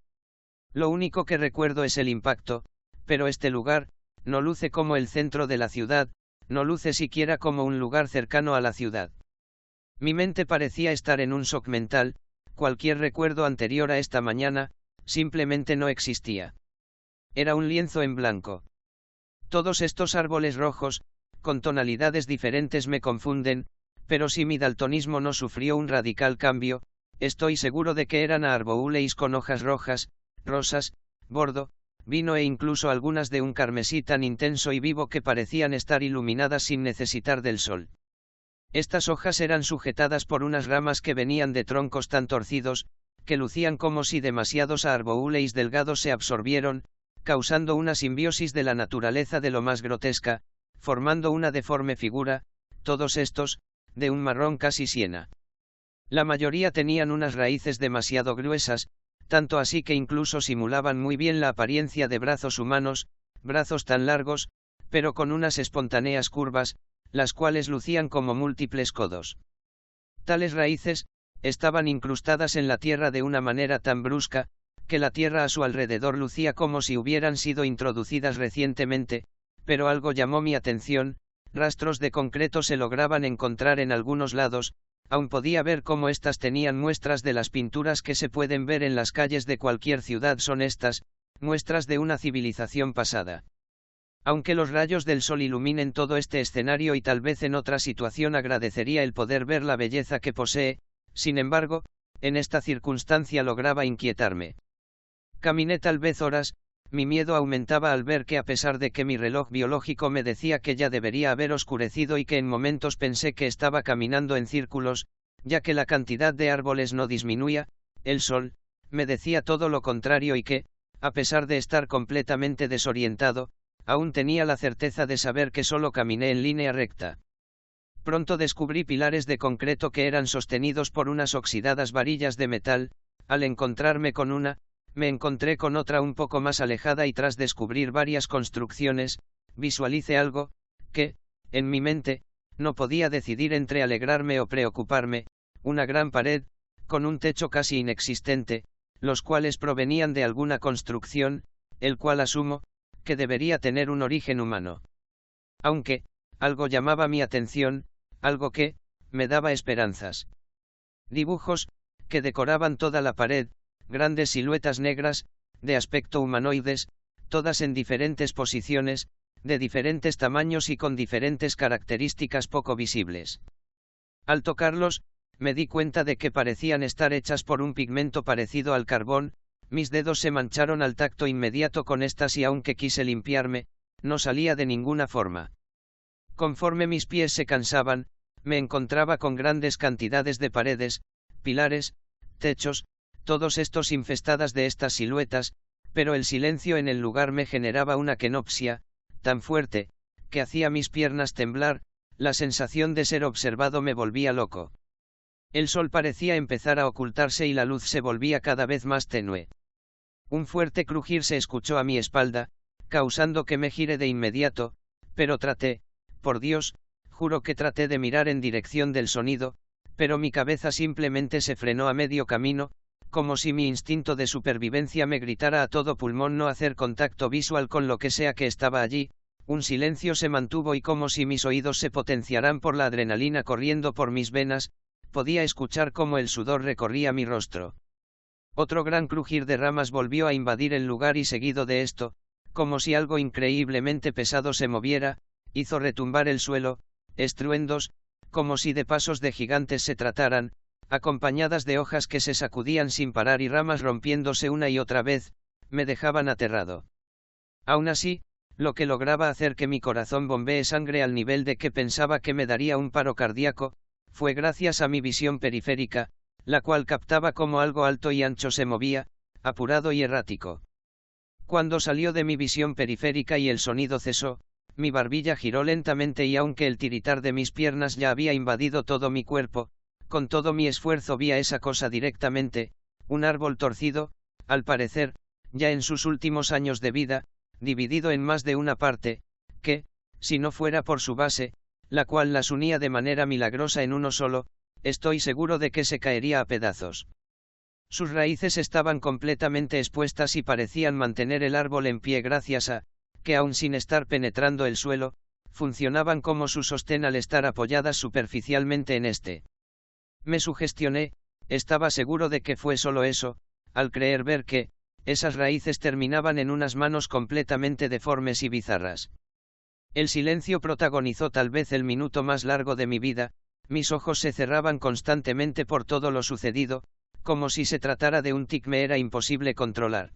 [SPEAKER 1] Lo único que recuerdo es el impacto, pero este lugar, no luce como el centro de la ciudad, no luce siquiera como un lugar cercano a la ciudad. Mi mente parecía estar en un shock mental, cualquier recuerdo anterior a esta mañana, simplemente no existía. Era un lienzo en blanco. Todos estos árboles rojos, con tonalidades diferentes, me confunden, pero si mi daltonismo no sufrió un radical cambio, estoy seguro de que eran arbouleis con hojas rojas, rosas, bordo, vino e incluso algunas de un carmesí tan intenso y vivo que parecían estar iluminadas sin necesitar del sol. Estas hojas eran sujetadas por unas ramas que venían de troncos tan torcidos, que lucían como si demasiados arbouleis delgados se absorbieron, causando una simbiosis de la naturaleza de lo más grotesca, formando una deforme figura, todos estos, de un marrón casi siena. La mayoría tenían unas raíces demasiado gruesas, tanto así que incluso simulaban muy bien la apariencia de brazos humanos, brazos tan largos, pero con unas espontáneas curvas, las cuales lucían como múltiples codos. Tales raíces, estaban incrustadas en la tierra de una manera tan brusca, que la tierra a su alrededor lucía como si hubieran sido introducidas recientemente, pero algo llamó mi atención, rastros de concreto se lograban encontrar en algunos lados, aún podía ver cómo éstas tenían muestras de las pinturas que se pueden ver en las calles de cualquier ciudad. Son estas, muestras de una civilización pasada. Aunque los rayos del sol iluminen todo este escenario y tal vez en otra situación agradecería el poder ver la belleza que posee, sin embargo, en esta circunstancia lograba inquietarme. Caminé tal vez horas, mi miedo aumentaba al ver que a pesar de que mi reloj biológico me decía que ya debería haber oscurecido y que en momentos pensé que estaba caminando en círculos, ya que la cantidad de árboles no disminuía, el sol, me decía todo lo contrario y que, a pesar de estar completamente desorientado, aún tenía la certeza de saber que solo caminé en línea recta. Pronto descubrí pilares de concreto que eran sostenidos por unas oxidadas varillas de metal. Al encontrarme con una, me encontré con otra un poco más alejada y tras descubrir varias construcciones, visualicé algo, que, en mi mente, no podía decidir entre alegrarme o preocuparme, una gran pared, con un techo casi inexistente, los cuales provenían de alguna construcción, el cual asumo, que debería tener un origen humano. Aunque, algo llamaba mi atención, algo que, me daba esperanzas. Dibujos, que decoraban toda la pared, grandes siluetas negras, de aspecto humanoides, todas en diferentes posiciones, de diferentes tamaños y con diferentes características poco visibles. Al tocarlos, me di cuenta de que parecían estar hechas por un pigmento parecido al carbón. Mis dedos se mancharon al tacto inmediato con estas y aunque quise limpiarme, no salía de ninguna forma. Conforme mis pies se cansaban, me encontraba con grandes cantidades de paredes, pilares, techos, todos estos infestadas de estas siluetas, pero el silencio en el lugar me generaba una kenopsia, tan fuerte, que hacía mis piernas temblar, la sensación de ser observado me volvía loco. El sol parecía empezar a ocultarse y la luz se volvía cada vez más tenue. Un fuerte crujir se escuchó a mi espalda, causando que me gire de inmediato, pero traté, por Dios, juro que traté de mirar en dirección del sonido, pero mi cabeza simplemente se frenó a medio camino, como si mi instinto de supervivencia me gritara a todo pulmón no hacer contacto visual con lo que sea que estaba allí. Un silencio se mantuvo y como si mis oídos se potenciaran por la adrenalina corriendo por mis venas, podía escuchar cómo el sudor recorría mi rostro. Otro gran crujir de ramas volvió a invadir el lugar y seguido de esto, como si algo increíblemente pesado se moviera, hizo retumbar el suelo, estruendos, como si de pasos de gigantes se trataran, acompañadas de hojas que se sacudían sin parar y ramas rompiéndose una y otra vez, me dejaban aterrado. Aún así, lo que lograba hacer que mi corazón bombee sangre al nivel de que pensaba que me daría un paro cardíaco, fue gracias a mi visión periférica, la cual captaba cómo algo alto y ancho se movía, apurado y errático. Cuando salió de mi visión periférica y el sonido cesó, mi barbilla giró lentamente y aunque el tiritar de mis piernas ya había invadido todo mi cuerpo, con todo mi esfuerzo vi a esa cosa directamente, un árbol torcido, al parecer, ya en sus últimos años de vida, dividido en más de una parte, que, si no fuera por su base, la cual las unía de manera milagrosa en uno solo, estoy seguro de que se caería a pedazos. Sus raíces estaban completamente expuestas y parecían mantener el árbol en pie gracias a, que aun sin estar penetrando el suelo, funcionaban como su sostén al estar apoyadas superficialmente en este. Me sugestioné, estaba seguro de que fue solo eso, al creer ver que, esas raíces terminaban en unas manos completamente deformes y bizarras. El silencio protagonizó tal vez el minuto más largo de mi vida, mis ojos se cerraban constantemente por todo lo sucedido, como si se tratara de un tic me era imposible controlar.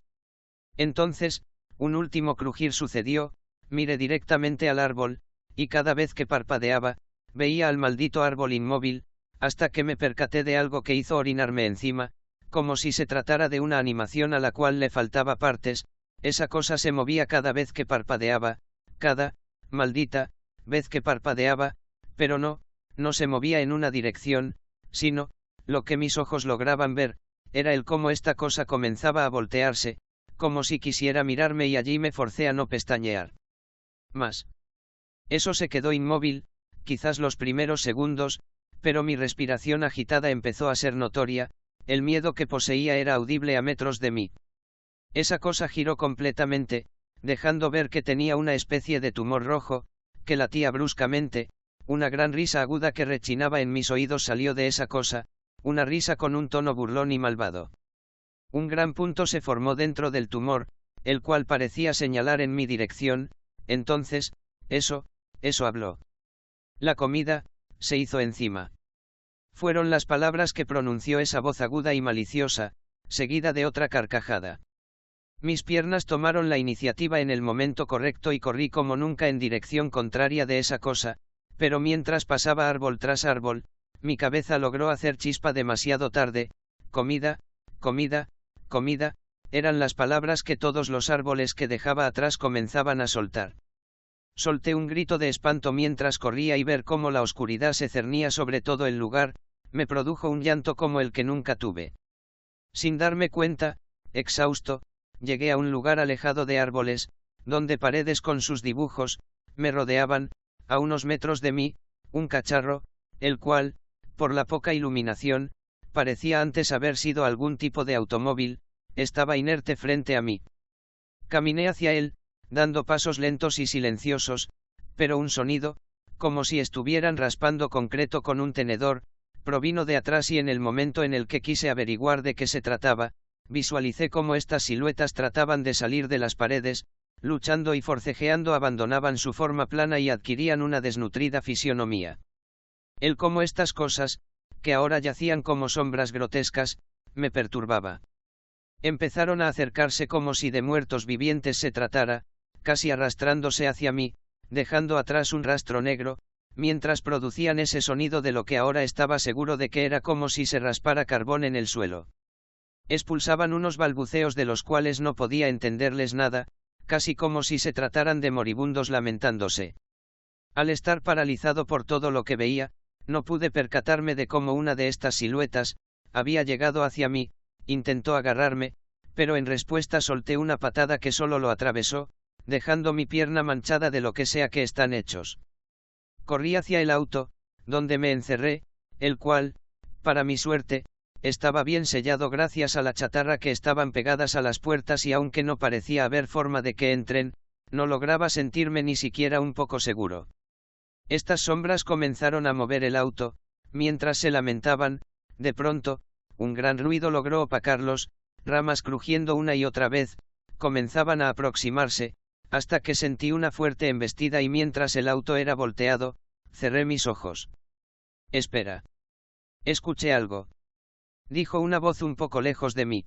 [SPEAKER 1] Entonces, un último crujir sucedió, miré directamente al árbol, y cada vez que parpadeaba, veía al maldito árbol inmóvil, hasta que me percaté de algo que hizo orinarme encima, como si se tratara de una animación a la cual le faltaba partes, esa cosa se movía cada vez que parpadeaba, cada, maldita, vez que parpadeaba, pero no se movía en una dirección, sino, lo que mis ojos lograban ver, era el cómo esta cosa comenzaba a voltearse, como si quisiera mirarme y allí me forcé a no pestañear. Más. Eso se quedó inmóvil, quizás los primeros segundos, pero mi respiración agitada empezó a ser notoria, el miedo que poseía era audible a metros de mí. Esa cosa giró completamente, dejando ver que tenía una especie de tumor rojo, que latía bruscamente, una gran risa aguda que rechinaba en mis oídos salió de esa cosa, una risa con un tono burlón y malvado. Un gran punto se formó dentro del tumor, el cual parecía señalar en mi dirección, entonces, eso habló. La comida, se hizo encima. Fueron las palabras que pronunció esa voz aguda y maliciosa, seguida de otra carcajada. Mis piernas tomaron la iniciativa en el momento correcto y corrí como nunca en dirección contraria de esa cosa, pero mientras pasaba árbol tras árbol, mi cabeza logró hacer chispa demasiado tarde. Comida, comida, comida, eran las palabras que todos los árboles que dejaba atrás comenzaban a soltar. Solté un grito de espanto mientras corría y ver cómo la oscuridad se cernía sobre todo el lugar, me produjo un llanto como el que nunca tuve. Sin darme cuenta, exhausto, llegué a un lugar alejado de árboles, donde paredes con sus dibujos, me rodeaban, a unos metros de mí, un cacharro, el cual, por la poca iluminación, parecía antes haber sido algún tipo de automóvil, estaba inerte frente a mí. Caminé hacia él, dando pasos lentos y silenciosos, pero un sonido, como si estuvieran raspando concreto con un tenedor, provino de atrás y en el momento en el que quise averiguar de qué se trataba, visualicé cómo estas siluetas trataban de salir de las paredes, luchando y forcejeando abandonaban su forma plana y adquirían una desnutrida fisionomía. El cómo estas cosas, que ahora yacían como sombras grotescas, me perturbaba. Empezaron a acercarse como si de muertos vivientes se tratara, casi arrastrándose hacia mí, dejando atrás un rastro negro, mientras producían ese sonido de lo que ahora estaba seguro de que era como si se raspara carbón en el suelo. Expulsaban unos balbuceos de los cuales no podía entenderles nada, casi como si se trataran de moribundos lamentándose. Al estar paralizado por todo lo que veía, no pude percatarme de cómo una de estas siluetas había llegado hacia mí, intentó agarrarme, pero en respuesta solté una patada que solo lo atravesó, dejando mi pierna manchada de lo que sea que están hechos. Corrí hacia el auto, donde me encerré, el cual, para mi suerte, estaba bien sellado gracias a la chatarra que estaban pegadas a las puertas y aunque no parecía haber forma de que entren, No lograba sentirme ni siquiera un poco seguro. Estas sombras comenzaron a mover el auto, mientras se lamentaban. De pronto, un gran ruido logró opacarlos, ramas crujiendo una y otra vez, comenzaban a aproximarse, hasta que sentí una fuerte embestida y mientras el auto era volteado, cerré mis ojos. Espera. Escuché algo. Dijo una voz un poco lejos de mí.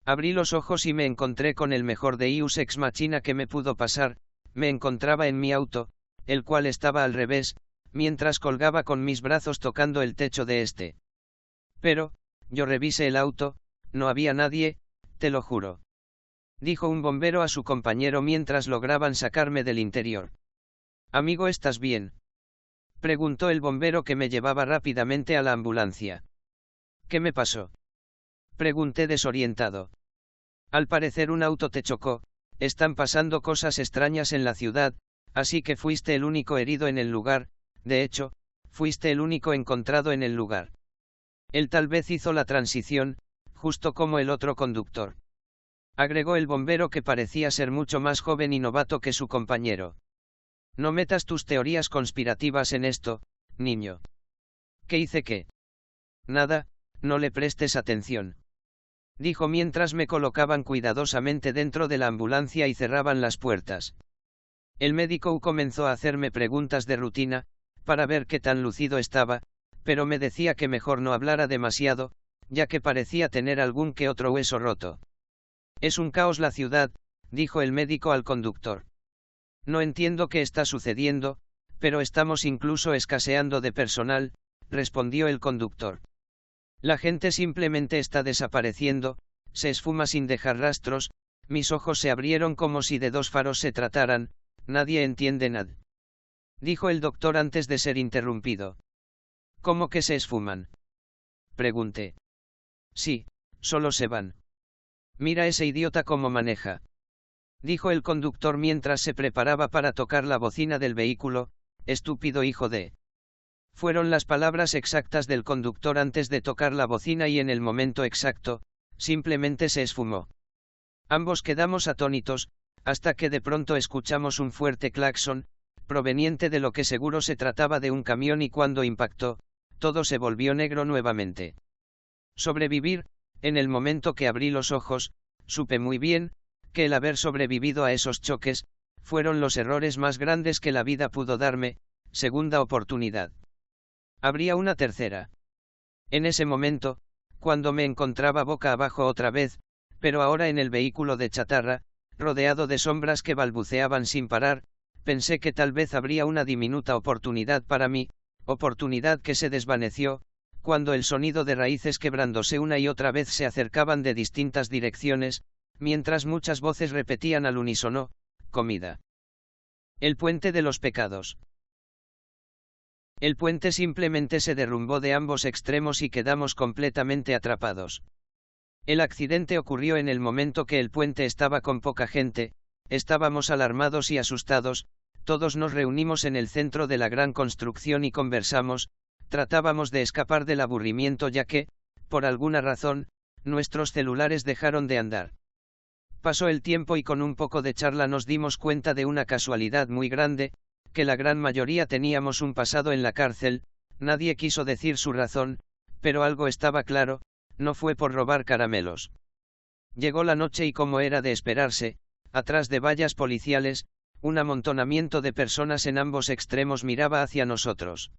[SPEAKER 1] Abrí los ojos y me encontré con el mejor Deus ex machina que me pudo pasar. Me encontraba en mi auto, el cual estaba al revés, mientras colgaba con mis brazos tocando el techo de este. Pero, yo revisé el auto, no había nadie, te lo juro. Dijo un bombero a su compañero mientras lograban sacarme del interior. Amigo, ¿estás bien? Preguntó el bombero que me llevaba rápidamente a la ambulancia. ¿Qué me pasó? Pregunté desorientado. Al parecer un auto te chocó, están pasando cosas extrañas en la ciudad, así que fuiste el único herido en el lugar. De hecho, fuiste el único encontrado en el lugar. Él tal vez hizo la transición, justo como el otro conductor. Agregó el bombero que parecía ser mucho más joven y novato que su compañero. No metas tus teorías conspirativas en esto, niño. ¿Qué hice qué? Nada, no le prestes atención. Dijo mientras me colocaban cuidadosamente dentro de la ambulancia y cerraban las puertas. El médico comenzó a hacerme preguntas de rutina, para ver qué tan lúcido estaba, pero me decía que mejor no hablara demasiado, ya que parecía tener algún que otro hueso roto. Es un caos la ciudad, dijo el médico al conductor. No entiendo qué está sucediendo, pero estamos incluso escaseando de personal, respondió el conductor. La gente simplemente está desapareciendo, se esfuma sin dejar rastros. Mis ojos se abrieron como si de dos faros se trataran. Nadie entiende nada. Dijo el doctor antes de ser interrumpido. ¿Cómo que se esfuman? Pregunté. Sí, solo se van. Mira ese idiota cómo maneja. Dijo el conductor mientras se preparaba para tocar la bocina del vehículo. Estúpido hijo de... Fueron las palabras exactas del conductor antes de tocar la bocina y en el momento exacto, simplemente se esfumó. Ambos quedamos atónitos, hasta que de pronto escuchamos un fuerte claxon, proveniente de lo que seguro se trataba de un camión y cuando impactó, todo se volvió negro nuevamente. Sobrevivir, en el momento que abrí los ojos, supe muy bien, que el haber sobrevivido a esos choques, fueron los errores más grandes que la vida pudo darme. Segunda oportunidad. Habría una tercera. En ese momento, cuando me encontraba boca abajo otra vez, pero ahora en el vehículo de chatarra, rodeado de sombras que balbuceaban sin parar, pensé que tal vez habría una diminuta oportunidad para mí, oportunidad que se desvaneció, cuando el sonido de raíces quebrándose una y otra vez se acercaban de distintas direcciones, mientras muchas voces repetían al unísono, comida. El puente de los pecados. El puente simplemente se derrumbó de ambos extremos y quedamos completamente atrapados. El accidente ocurrió en el momento que el puente estaba con poca gente, estábamos alarmados y asustados, todos nos reunimos en el centro de la gran construcción y conversamos, tratábamos de escapar del aburrimiento ya que, por alguna razón, nuestros celulares dejaron de andar. Pasó el tiempo y con un poco de charla nos dimos cuenta de una casualidad muy grande, que la gran mayoría teníamos un pasado en la cárcel. Nadie quiso decir su razón, pero algo estaba claro, no fue por robar caramelos. Llegó la noche y como era de esperarse, atrás de vallas policiales, un amontonamiento de personas en ambos extremos miraba hacia nosotros.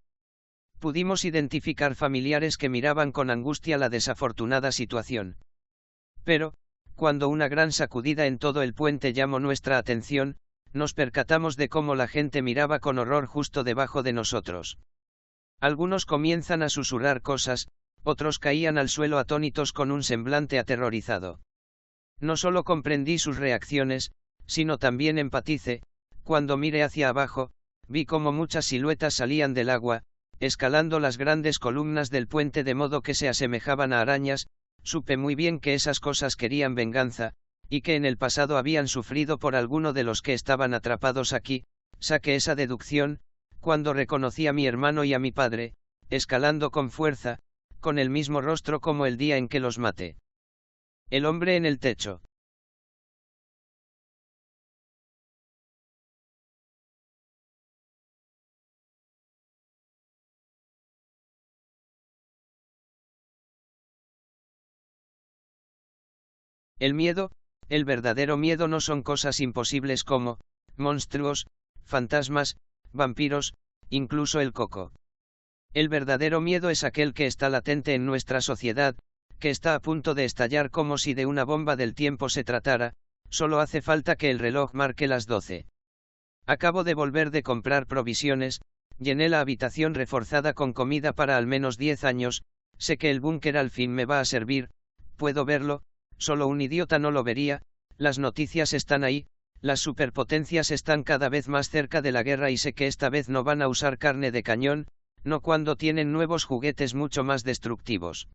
[SPEAKER 1] Pudimos identificar familiares que miraban con angustia la desafortunada situación. Pero, cuando una gran sacudida en todo el puente llamó nuestra atención, nos percatamos de cómo la gente miraba con horror justo debajo de nosotros. Algunos comienzan a susurrar cosas, otros caían al suelo atónitos con un semblante aterrorizado. No solo comprendí sus reacciones, sino también empaticé. Cuando miré hacia abajo, vi cómo muchas siluetas salían del agua, escalando las grandes columnas del puente de modo que se asemejaban a arañas. Supe muy bien que esas cosas querían venganza, y que en el pasado habían sufrido por alguno de los que estaban atrapados aquí. Saqué esa deducción, cuando reconocí a mi hermano y a mi padre, escalando con fuerza, con el mismo rostro como el día en que los maté. El hombre en el techo. El miedo, el verdadero miedo no son cosas imposibles como, monstruos, fantasmas, vampiros, incluso el coco. El verdadero miedo es aquel que está latente en nuestra sociedad, que está a punto de estallar como si de una bomba del tiempo se tratara, solo hace falta que el reloj marque las 12. Acabo de volver de comprar provisiones, llené la habitación reforzada con comida para al menos 10 años, sé que el búnker al fin me va a servir, puedo verlo, solo un idiota no lo vería, las noticias están ahí, las superpotencias están cada vez más cerca de la guerra y sé que esta vez no van a usar carne de cañón, no cuando tienen nuevos juguetes mucho más destructivos.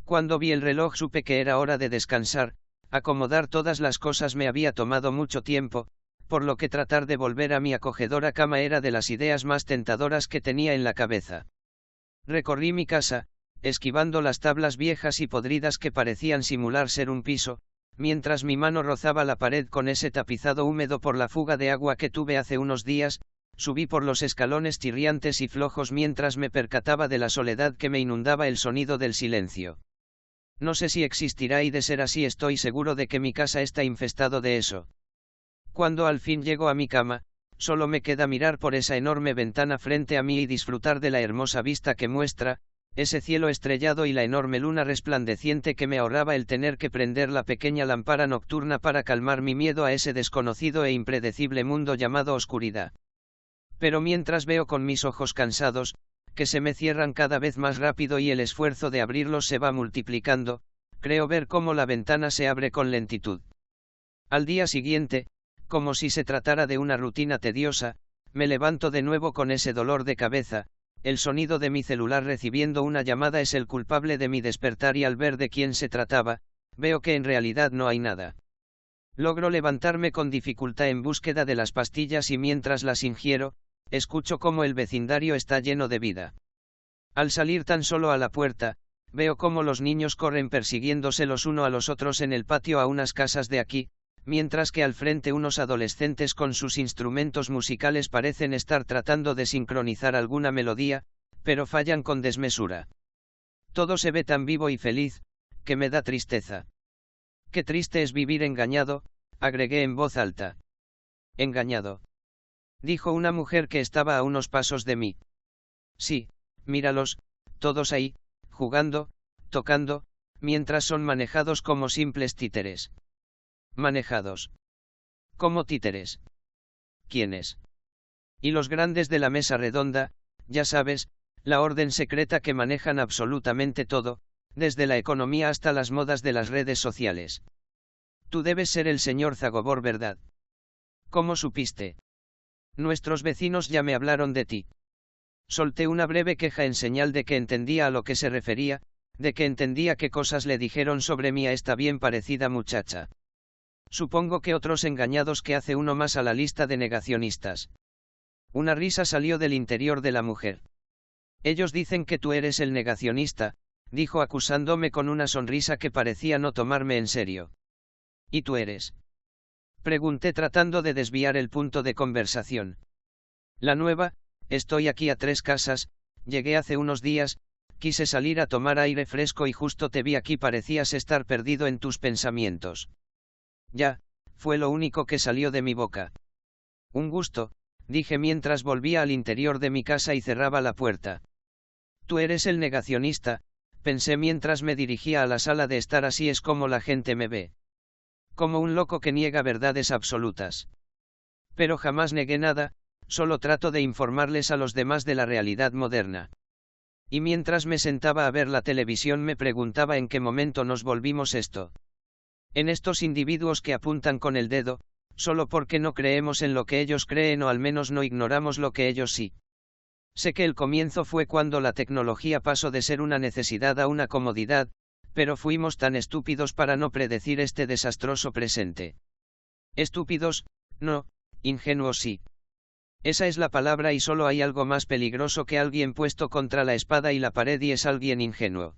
[SPEAKER 1] Cuando vi el reloj supe que era hora de descansar, acomodar todas las cosas me había tomado mucho tiempo, por lo que tratar de volver a mi acogedora cama era de las ideas más tentadoras que tenía en la cabeza. Recorrí mi casa, esquivando las tablas viejas y podridas que parecían simular ser un piso, mientras mi mano rozaba la pared con ese tapizado húmedo por la fuga de agua que tuve hace unos días. Subí por los escalones chirriantes y flojos mientras me percataba de la soledad que me inundaba el sonido del silencio. No sé si existirá y de ser así estoy seguro de que mi casa está infestado de eso. Cuando al fin llego a mi cama, solo me queda mirar por esa enorme ventana frente a mí y disfrutar de la hermosa vista que muestra, ese cielo estrellado y la enorme luna resplandeciente que me ahorraba el tener que prender la pequeña lámpara nocturna para calmar mi miedo a ese desconocido e impredecible mundo llamado oscuridad. Pero mientras veo con mis ojos cansados, que se me cierran cada vez más rápido y el esfuerzo de abrirlos se va multiplicando, creo ver cómo la ventana se abre con lentitud. Al día siguiente, como si se tratara de una rutina tediosa, me levanto de nuevo con ese dolor de cabeza, el sonido de mi celular recibiendo una llamada es el culpable de mi despertar y al ver de quién se trataba, veo que en realidad no hay nada. Logro levantarme con dificultad en búsqueda de las pastillas y mientras las ingiero, escucho cómo el vecindario está lleno de vida. Al salir tan solo a la puerta, veo cómo los niños corren persiguiéndose los uno a los otros en el patio a unas casas de aquí, mientras que al frente unos adolescentes con sus instrumentos musicales parecen estar tratando de sincronizar alguna melodía, pero fallan con desmesura. Todo se ve tan vivo y feliz, que me da tristeza. Qué triste es vivir engañado, agregué en voz alta. Engañado, dijo una mujer que estaba a unos pasos de mí. Sí, míralos, todos ahí, jugando, tocando, mientras son manejados como simples títeres. Manejados. Como títeres. ¿Quiénes? Y los grandes de la mesa redonda, ya sabes, la orden secreta que manejan absolutamente todo, desde la economía hasta las modas de las redes sociales. Tú debes ser el señor Zagobor, ¿verdad? ¿Cómo supiste? Nuestros vecinos ya me hablaron de ti. Solté una breve queja en señal de que entendía a lo que se refería, de que entendía qué cosas le dijeron sobre mí a esta bien parecida muchacha. Supongo que otros engañados que hace uno más a la lista de negacionistas. Una risa salió del interior de la mujer. Ellos dicen que tú eres el negacionista, dijo acusándome con una sonrisa que parecía no tomarme en serio. ¿Y tú eres? Pregunté tratando de desviar el punto de conversación. La nueva, estoy aquí a 3 casas, llegué hace unos días, quise salir a tomar aire fresco y justo te vi aquí, parecías estar perdido en tus pensamientos. Ya, fue lo único que salió de mi boca. Un gusto, dije mientras volvía al interior de mi casa y cerraba la puerta. Tú eres el negacionista, pensé mientras me dirigía a la sala de estar, así es como la gente me ve. Como un loco que niega verdades absolutas. Pero jamás negué nada, solo trato de informarles a los demás de la realidad moderna. Y mientras me sentaba a ver la televisión me preguntaba en qué momento nos volvimos esto. En estos individuos que apuntan con el dedo, solo porque no creemos en lo que ellos creen o al menos no ignoramos lo que ellos sí. Sé que el comienzo fue cuando la tecnología pasó de ser una necesidad a una comodidad, pero fuimos tan estúpidos para no predecir este desastroso presente. Estúpidos, no, ingenuos sí. Esa es la palabra y solo hay algo más peligroso que alguien puesto contra la espada y la pared y es alguien ingenuo.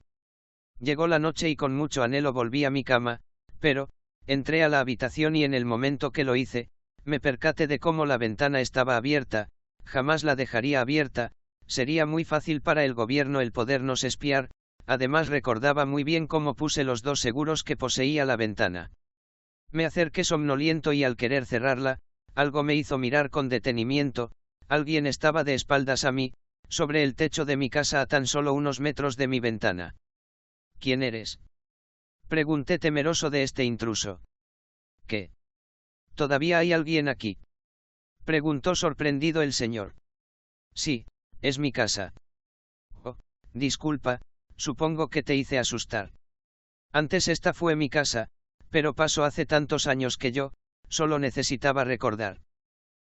[SPEAKER 1] Llegó la noche y con mucho anhelo volví a mi cama, pero, entré a la habitación y en el momento que lo hice, me percaté de cómo la ventana estaba abierta, jamás la dejaría abierta, sería muy fácil para el gobierno el podernos espiar, además recordaba muy bien cómo puse los 2 seguros que poseía la ventana. Me acerqué somnoliento y al querer cerrarla, algo me hizo mirar con detenimiento. Alguien estaba de espaldas a mí, sobre el techo de mi casa a tan solo unos metros de mi ventana. ¿Quién eres?, pregunté temeroso de este intruso. ¿Qué? ¿Todavía hay alguien aquí?, preguntó sorprendido el señor. Sí, es mi casa. Oh, disculpa, supongo que te hice asustar. Antes esta fue mi casa, pero pasó hace tantos años que yo, solo necesitaba recordar.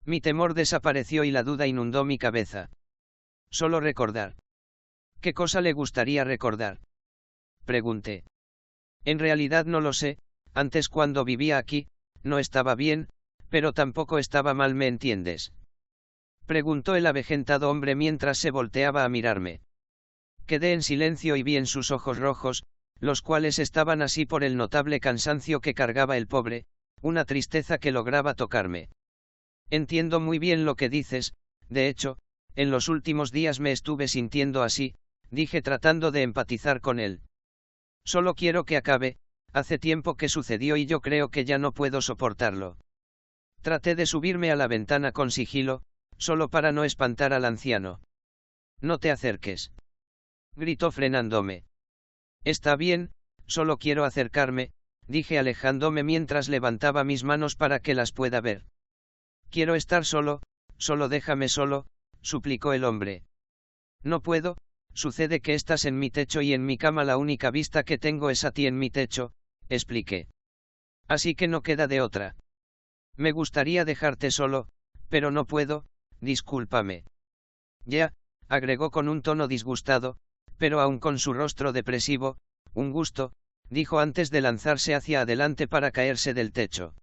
[SPEAKER 1] Mi temor desapareció y la duda inundó mi cabeza. Solo recordar. ¿Qué cosa le gustaría recordar?, pregunté. En realidad no lo sé, antes cuando vivía aquí, no estaba bien, pero tampoco estaba mal, ¿me entiendes?, preguntó el avejentado hombre mientras se volteaba a mirarme. Quedé en silencio y vi en sus ojos rojos, los cuales estaban así por el notable cansancio que cargaba el pobre, una tristeza que lograba tocarme. Entiendo muy bien lo que dices, de hecho, en los últimos días me estuve sintiendo así, dije tratando de empatizar con él. Solo quiero que acabe, hace tiempo que sucedió y yo creo que ya no puedo soportarlo. Traté de subirme a la ventana con sigilo, solo para no espantar al anciano. No te acerques, gritó frenándome. Está bien, solo quiero acercarme, dije alejándome mientras levantaba mis manos para que las pueda ver. Quiero estar solo, solo déjame solo, suplicó el hombre. No puedo, sucede que estás en mi techo y en mi cama la única vista que tengo es a ti en mi techo, expliqué. Así que no queda de otra. Me gustaría dejarte solo, pero no puedo, discúlpame. Ya, agregó con un tono disgustado, pero aún con su rostro depresivo, un gusto, dijo antes de lanzarse hacia adelante para caerse del techo.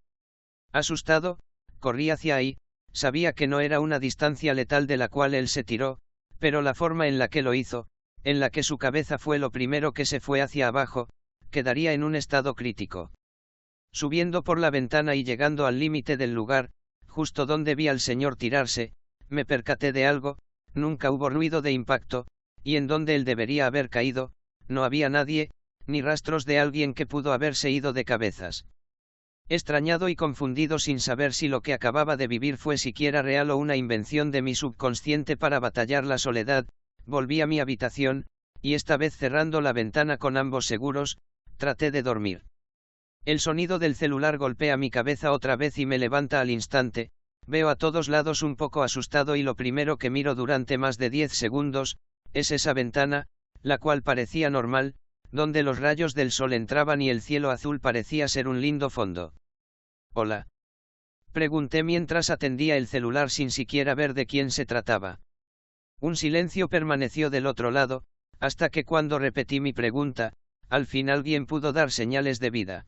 [SPEAKER 1] Asustado, corrí hacia ahí, sabía que no era una distancia letal de la cual él se tiró, pero la forma en la que lo hizo, en la que su cabeza fue lo primero que se fue hacia abajo, quedaría en un estado crítico. Subiendo por la ventana y llegando al límite del lugar, justo donde vi al señor tirarse, me percaté de algo, nunca hubo ruido de impacto, y en donde él debería haber caído, no había nadie, ni rastros de alguien que pudo haberse ido de cabezas. Extrañado y confundido sin saber si lo que acababa de vivir fue siquiera real o una invención de mi subconsciente para batallar la soledad, volví a mi habitación, y esta vez cerrando la ventana con ambos seguros, traté de dormir. El sonido del celular golpea mi cabeza otra vez y me levanta al instante, veo a todos lados un poco asustado y lo primero que miro durante más de 10 segundos, es esa ventana, la cual parecía normal, donde los rayos del sol entraban y el cielo azul parecía ser un lindo fondo. «Hola», pregunté mientras atendía el celular sin siquiera ver de quién se trataba. Un silencio permaneció del otro lado, hasta que cuando repetí mi pregunta, al fin alguien pudo dar señales de vida.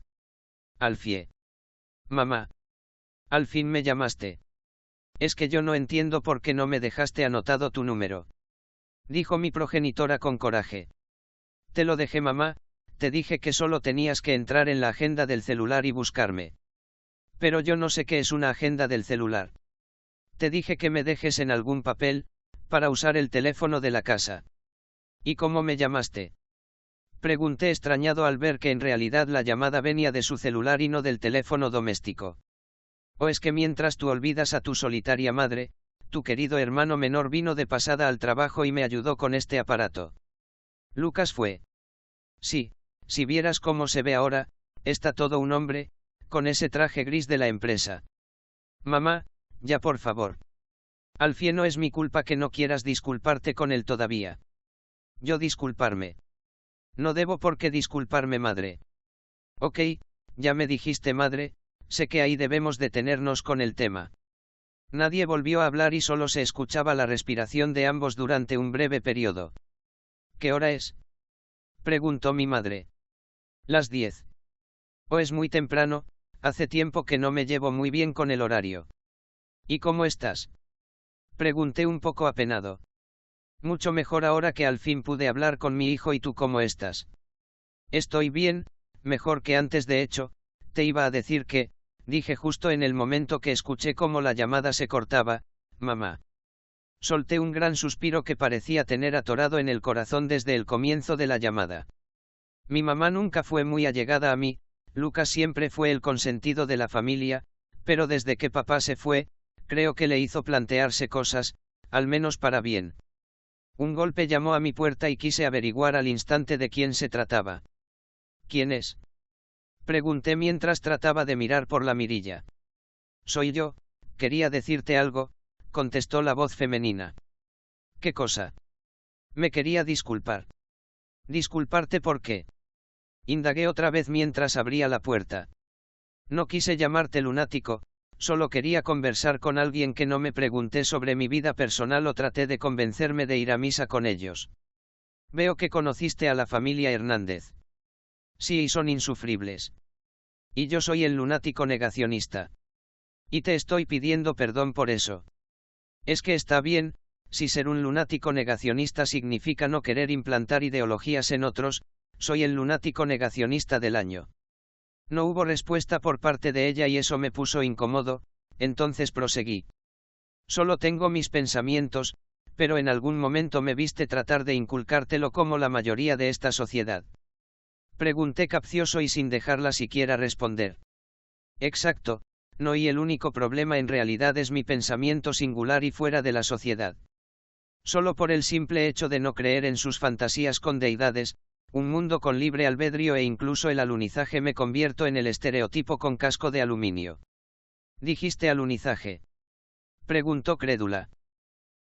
[SPEAKER 1] «Alfie». «Mamá. Al fin me llamaste. Es que yo no entiendo por qué no me dejaste anotado tu número», dijo mi progenitora con coraje. «Te lo dejé, mamá, te dije que solo tenías que entrar en la agenda del celular y buscarme. Pero yo no sé qué es una agenda del celular. Te dije que me dejes en algún papel, para usar el teléfono de la casa». «¿Y cómo me llamaste?», pregunté extrañado al ver que en realidad la llamada venía de su celular y no del teléfono doméstico. «¿O es que mientras tú olvidas a tu solitaria madre, tu querido hermano menor vino de pasada al trabajo y me ayudó con este aparato?» «Lucas fue». «Sí, si vieras cómo se ve ahora, está todo un hombre, con ese traje gris de la empresa». «Mamá, ya por favor. Alfie, no es mi culpa que no quieras disculparte con él todavía». «¿Yo disculparme? No debo por qué disculparme, madre». «Ok, ya me dijiste madre, sé que ahí debemos detenernos con el tema». Nadie volvió a hablar y solo se escuchaba la respiración de ambos durante un breve periodo. «¿Qué hora es?», preguntó mi madre. «Las 10. «Oh, es muy temprano, hace tiempo que no me llevo muy bien con el horario». «¿Y cómo estás?», pregunté un poco apenado. «Mucho mejor ahora que al fin pude hablar con mi hijo. ¿Y tú cómo estás?». «Estoy bien, mejor que antes, de hecho, te iba a decir que», dije justo en el momento que escuché cómo la llamada se cortaba, «mamá». Solté un gran suspiro que parecía tener atorado en el corazón desde el comienzo de la llamada. Mi mamá nunca fue muy allegada a mí, Lucas siempre fue el consentido de la familia, pero desde que papá se fue, creo que le hizo plantearse cosas, al menos para bien. Un golpe llamó a mi puerta y quise averiguar al instante de quién se trataba. ¿Quién es? Pregunté mientras trataba de mirar por la mirilla. Soy yo, quería decirte algo, contestó la voz femenina. ¿Qué cosa? Me quería disculpar. ¿Disculparte por qué? Indagué otra vez mientras abría la puerta. No quise llamarte lunático, solo quería conversar con alguien que no me pregunté sobre mi vida personal o traté de convencerme de ir a misa con ellos. Veo que conociste a la familia Hernández. Sí, y son insufribles. Y yo soy el lunático negacionista. Y te estoy pidiendo perdón por eso. Es que está bien, si ser un lunático negacionista significa no querer implantar ideologías en otros, soy el lunático negacionista del año. No hubo respuesta por parte de ella y eso me puso incómodo, entonces proseguí. Solo tengo mis pensamientos, pero en algún momento me viste tratar de inculcártelo como la mayoría de esta sociedad. Pregunté capcioso y sin dejarla siquiera responder. Exacto, no, y el único problema en realidad es mi pensamiento singular y fuera de la sociedad. Solo por el simple hecho de no creer en sus fantasías con deidades, un mundo con libre albedrío e incluso el alunizaje me convierto en el estereotipo con casco de aluminio. ¿Dijiste alunizaje? Preguntó crédula.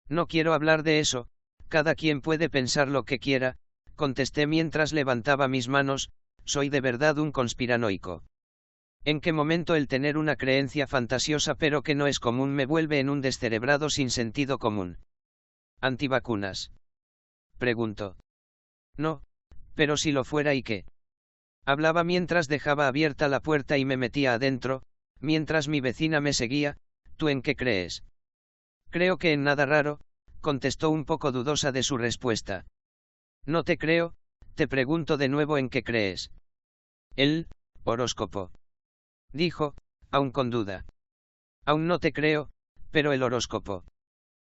[SPEAKER 1] No quiero hablar de eso, cada quien puede pensar lo que quiera, contesté mientras levantaba mis manos, soy de verdad un conspiranoico. ¿En qué momento el tener una creencia fantasiosa pero que no es común me vuelve en un descerebrado sin sentido común? ¿Antivacunas? Preguntó. No, pero si lo fuera ¿y qué? Hablaba mientras dejaba abierta la puerta y me metía adentro, mientras mi vecina me seguía. ¿Tú en qué crees? Creo que en nada raro, contestó un poco dudosa de su respuesta. No te creo, te pregunto de nuevo en qué crees. El horóscopo. Dijo, aún con duda. Aún no te creo, pero el horóscopo.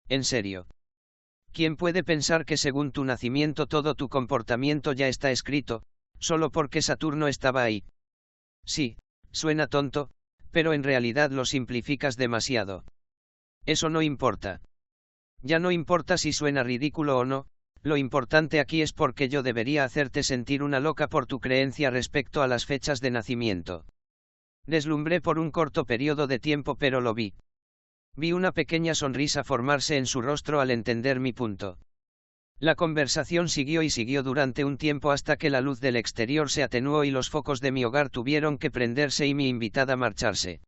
[SPEAKER 1] ¿En serio? ¿Quién puede pensar que según tu nacimiento todo tu comportamiento ya está escrito, solo porque Saturno estaba ahí? Sí, suena tonto, pero en realidad lo simplificas demasiado. Eso no importa. Ya no importa si suena ridículo o no, lo importante aquí es porque yo debería hacerte sentir una loca por tu creencia respecto a las fechas de nacimiento. Deslumbré por un corto periodo de tiempo pero lo vi. Vi una pequeña sonrisa formarse en su rostro al entender mi punto. La conversación siguió y siguió durante un tiempo hasta que la luz del exterior se atenuó y los focos de mi hogar tuvieron que prenderse y mi invitada marcharse.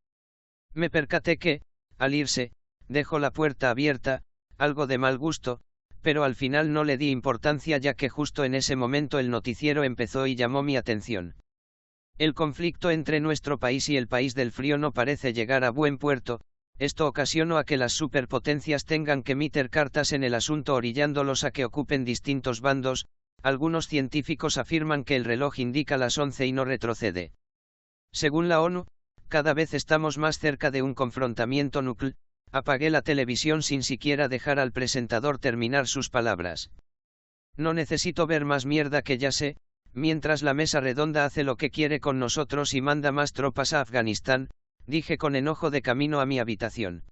[SPEAKER 1] Me percaté que, al irse, dejó la puerta abierta, algo de mal gusto, pero al final no le di importancia ya que justo en ese momento el noticiero empezó y llamó mi atención. El conflicto entre nuestro país y el país del frío no parece llegar a buen puerto. Esto ocasionó a que las superpotencias tengan que emitir cartas en el asunto orillándolos a que ocupen distintos bandos. Algunos científicos afirman que el reloj indica las 11 y no retrocede. Según la ONU, cada vez estamos más cerca de un confrontamiento nuclear. Apagué la televisión sin siquiera dejar al presentador terminar sus palabras. No necesito ver más mierda que ya sé, mientras la mesa redonda hace lo que quiere con nosotros y manda más tropas a Afganistán, dije con enojo de camino a mi habitación.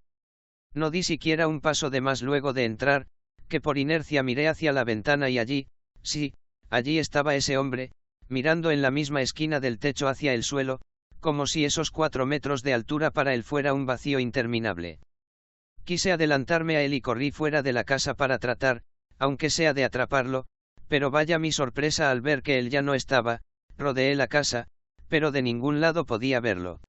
[SPEAKER 1] No di siquiera un paso de más luego de entrar, que por inercia miré hacia la ventana y allí, sí, allí estaba ese hombre, mirando en la misma esquina del techo hacia el suelo, como si esos 4 metros de altura para él fuera un vacío interminable. Quise adelantarme a él y corrí fuera de la casa para tratar, aunque sea de atraparlo, pero vaya mi sorpresa al ver que él ya no estaba. Rodeé la casa, pero de ningún lado podía verlo.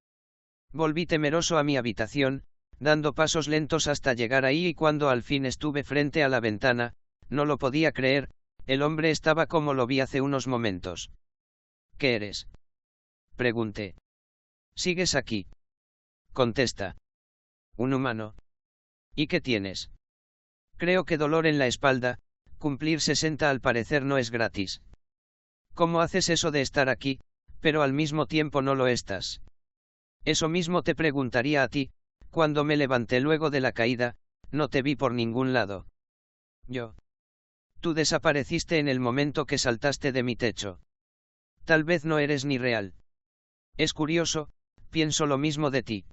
[SPEAKER 1] Volví temeroso a mi habitación, dando pasos lentos hasta llegar ahí y cuando al fin estuve frente a la ventana, no lo podía creer, el hombre estaba como lo vi hace unos momentos. ¿Qué eres? Pregunté. ¿Sigues aquí? Contesta. Un humano. ¿Y qué tienes? Creo que dolor en la espalda, cumplir 60 al parecer no es gratis. ¿Cómo haces eso de estar aquí, pero al mismo tiempo no lo estás? Eso mismo te preguntaría a ti, cuando me levanté luego de la caída, no te vi por ningún lado. Yo. Tú desapareciste en el momento que saltaste de mi techo. Tal vez no eres ni real. Es curioso, pienso lo mismo de ti.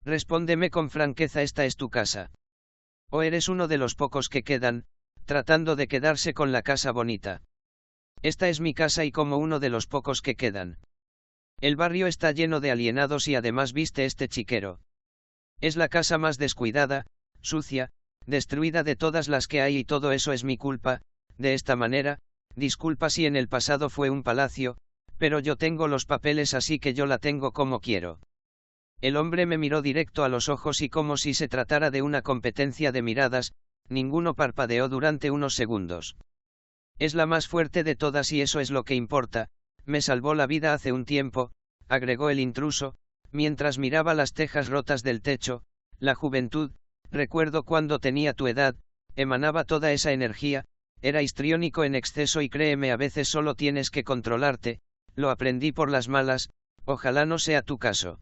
[SPEAKER 1] Respóndeme con franqueza, ¿esta es tu casa? ¿O eres uno de los pocos que quedan, tratando de quedarse con la casa bonita? Esta es mi casa y como uno de los pocos que quedan. El barrio está lleno de alienados y además viste este chiquero. Es la casa más descuidada, sucia, destruida de todas las que hay y todo eso es mi culpa. De esta manera, disculpa si en el pasado fue un palacio, pero yo tengo los papeles así que yo la tengo como quiero. El hombre me miró directo a los ojos y como si se tratara de una competencia de miradas, ninguno parpadeó durante unos segundos. Es la más fuerte de todas y eso es lo que importa, me salvó la vida hace un tiempo, agregó el intruso, mientras miraba las tejas rotas del techo. La juventud, recuerdo cuando tenía tu edad, emanaba toda esa energía, era histriónico en exceso y créeme, a veces solo tienes que controlarte, lo aprendí por las malas, ojalá no sea tu caso.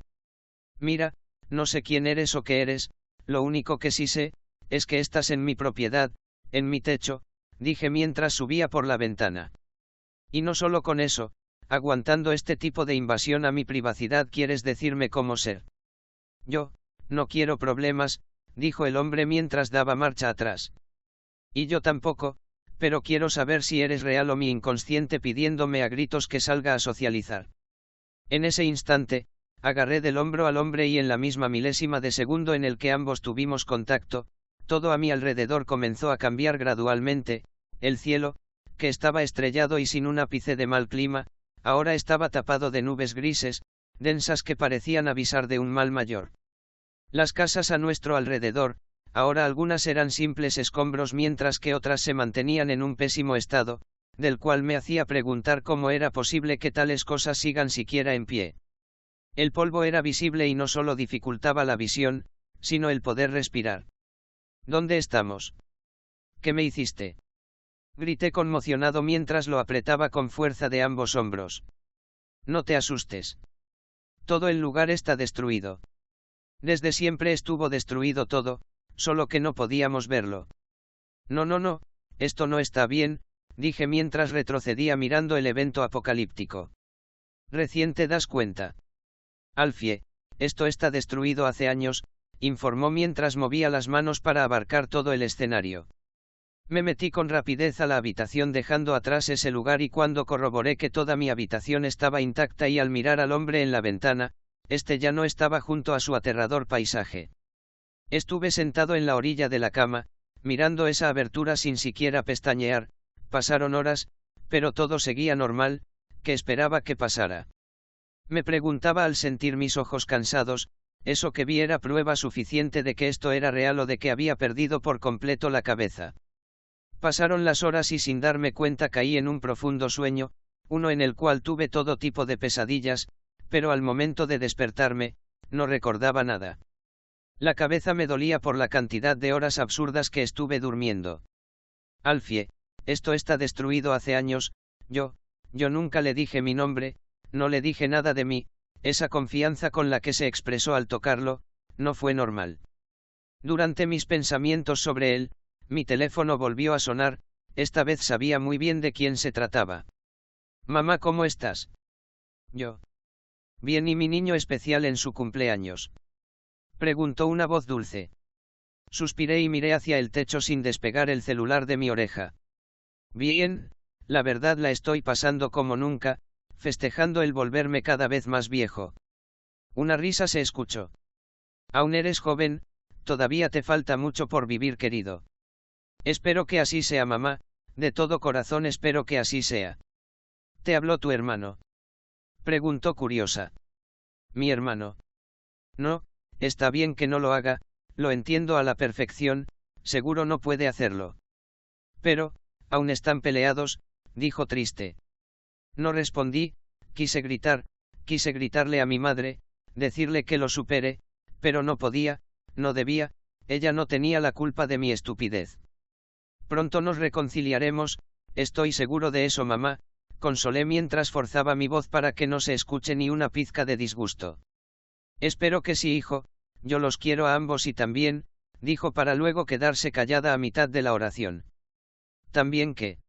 [SPEAKER 1] Mira, no sé quién eres o qué eres, lo único que sí sé, es que estás en mi propiedad, en mi techo, dije mientras subía por la ventana. Y no solo con eso, aguantando este tipo de invasión a mi privacidad, ¿quieres decirme cómo ser? Yo, no quiero problemas, dijo el hombre mientras daba marcha atrás. Y yo tampoco, pero quiero saber si eres real o mi inconsciente pidiéndome a gritos que salga a socializar. En ese instante, agarré del hombro al hombre y en la misma milésima de segundo en el que ambos tuvimos contacto, todo a mi alrededor comenzó a cambiar gradualmente. El cielo, que estaba estrellado y sin un ápice de mal clima, ahora estaba tapado de nubes grises, densas que parecían avisar de un mal mayor. Las casas a nuestro alrededor, ahora algunas eran simples escombros mientras que otras se mantenían en un pésimo estado, del cual me hacía preguntar cómo era posible que tales cosas sigan siquiera en pie. El polvo era visible y no solo dificultaba la visión, sino el poder respirar. ¿Dónde estamos? ¿Qué me hiciste? Grité conmocionado mientras lo apretaba con fuerza de ambos hombros. No te asustes. Todo el lugar está destruido. Desde siempre estuvo destruido todo, solo que no podíamos verlo. No, esto no está bien, dije mientras retrocedía mirando el evento apocalíptico. Recién te das cuenta. Alfie, esto está destruido hace años, informó mientras movía las manos para abarcar todo el escenario. Me metí con rapidez a la habitación dejando atrás ese lugar y cuando corroboré que toda mi habitación estaba intacta y al mirar al hombre en la ventana, este ya no estaba junto a su aterrador paisaje. Estuve sentado en la orilla de la cama, mirando esa abertura sin siquiera pestañear. Pasaron horas, pero todo seguía normal. ¿Qué esperaba que pasara? Me preguntaba al sentir mis ojos cansados. Eso que vi era prueba suficiente de que esto era real o de que había perdido por completo la cabeza. Pasaron las horas y sin darme cuenta caí en un profundo sueño, uno en el cual tuve todo tipo de pesadillas, pero al momento de despertarme, no recordaba nada. La cabeza me dolía por la cantidad de horas absurdas que estuve durmiendo. Alfie, esto está destruido hace años. Yo nunca le dije mi nombre, no le dije nada de mí. Esa confianza con la que se expresó al tocarlo, no fue normal. Durante mis pensamientos sobre él, mi teléfono volvió a sonar. Esta vez sabía muy bien de quién se trataba. Mamá, ¿cómo estás? Yo. Bien, ¿y mi niño especial en su cumpleaños? Preguntó una voz dulce. Suspiré y miré hacia el techo sin despegar el celular de mi oreja. Bien, la verdad la estoy pasando como nunca, festejando el volverme cada vez más viejo. Una risa se escuchó. Aún eres joven, todavía te falta mucho por vivir, querido. Espero que así sea, mamá, de todo corazón espero que así sea. ¿Te habló tu hermano? Preguntó curiosa. ¿Mi hermano? No, está bien que no lo haga, lo entiendo a la perfección, seguro no puede hacerlo. Pero, aún están peleados, dijo triste. No respondí, quise gritarle a mi madre, decirle que lo supere, pero no podía, no debía, ella no tenía la culpa de mi estupidez. Pronto nos reconciliaremos, estoy seguro de eso, mamá, consolé mientras forzaba mi voz para que no se escuche ni una pizca de disgusto. Espero que sí, hijo, yo los quiero a ambos y también, dijo para luego quedarse callada a mitad de la oración. También que.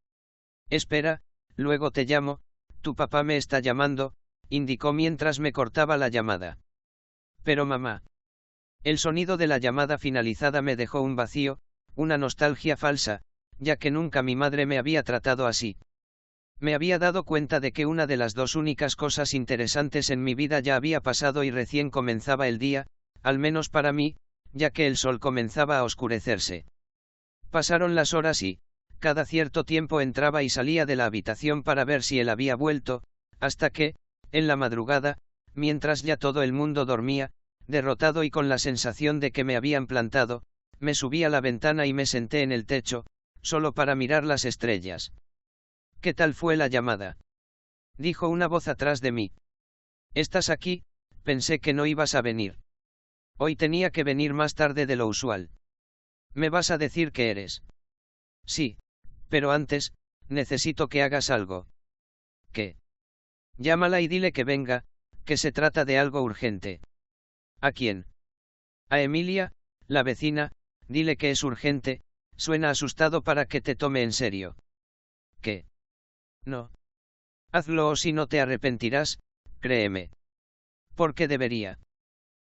[SPEAKER 1] Espera, luego te llamo, tu papá me está llamando, indicó mientras me cortaba la llamada. Pero mamá. El sonido de la llamada finalizada me dejó un vacío, una nostalgia falsa, ya que nunca mi madre me había tratado así. Me había dado cuenta de que una de las dos únicas cosas interesantes en mi vida ya había pasado y recién comenzaba el día, al menos para mí, ya que el sol comenzaba a oscurecerse. Pasaron las horas y, cada cierto tiempo entraba y salía de la habitación para ver si él había vuelto, hasta que, en la madrugada, mientras ya todo el mundo dormía, derrotado y con la sensación de que me habían plantado, me subí a la ventana y me senté en el techo, solo para mirar las estrellas. ¿Qué tal fue la llamada? Dijo una voz atrás de mí. ¿Estás aquí? Pensé que no ibas a venir. Hoy tenía que venir más tarde de lo usual. ¿Me vas a decir qué eres? Sí, pero antes, necesito que hagas algo. ¿Qué? Llámala y dile que venga, que se trata de algo urgente. ¿A quién? A Emilia, la vecina, dile que es urgente, suena asustado para que te tome en serio. ¿Qué? No. Hazlo o si no te arrepentirás, créeme. ¿Por qué debería?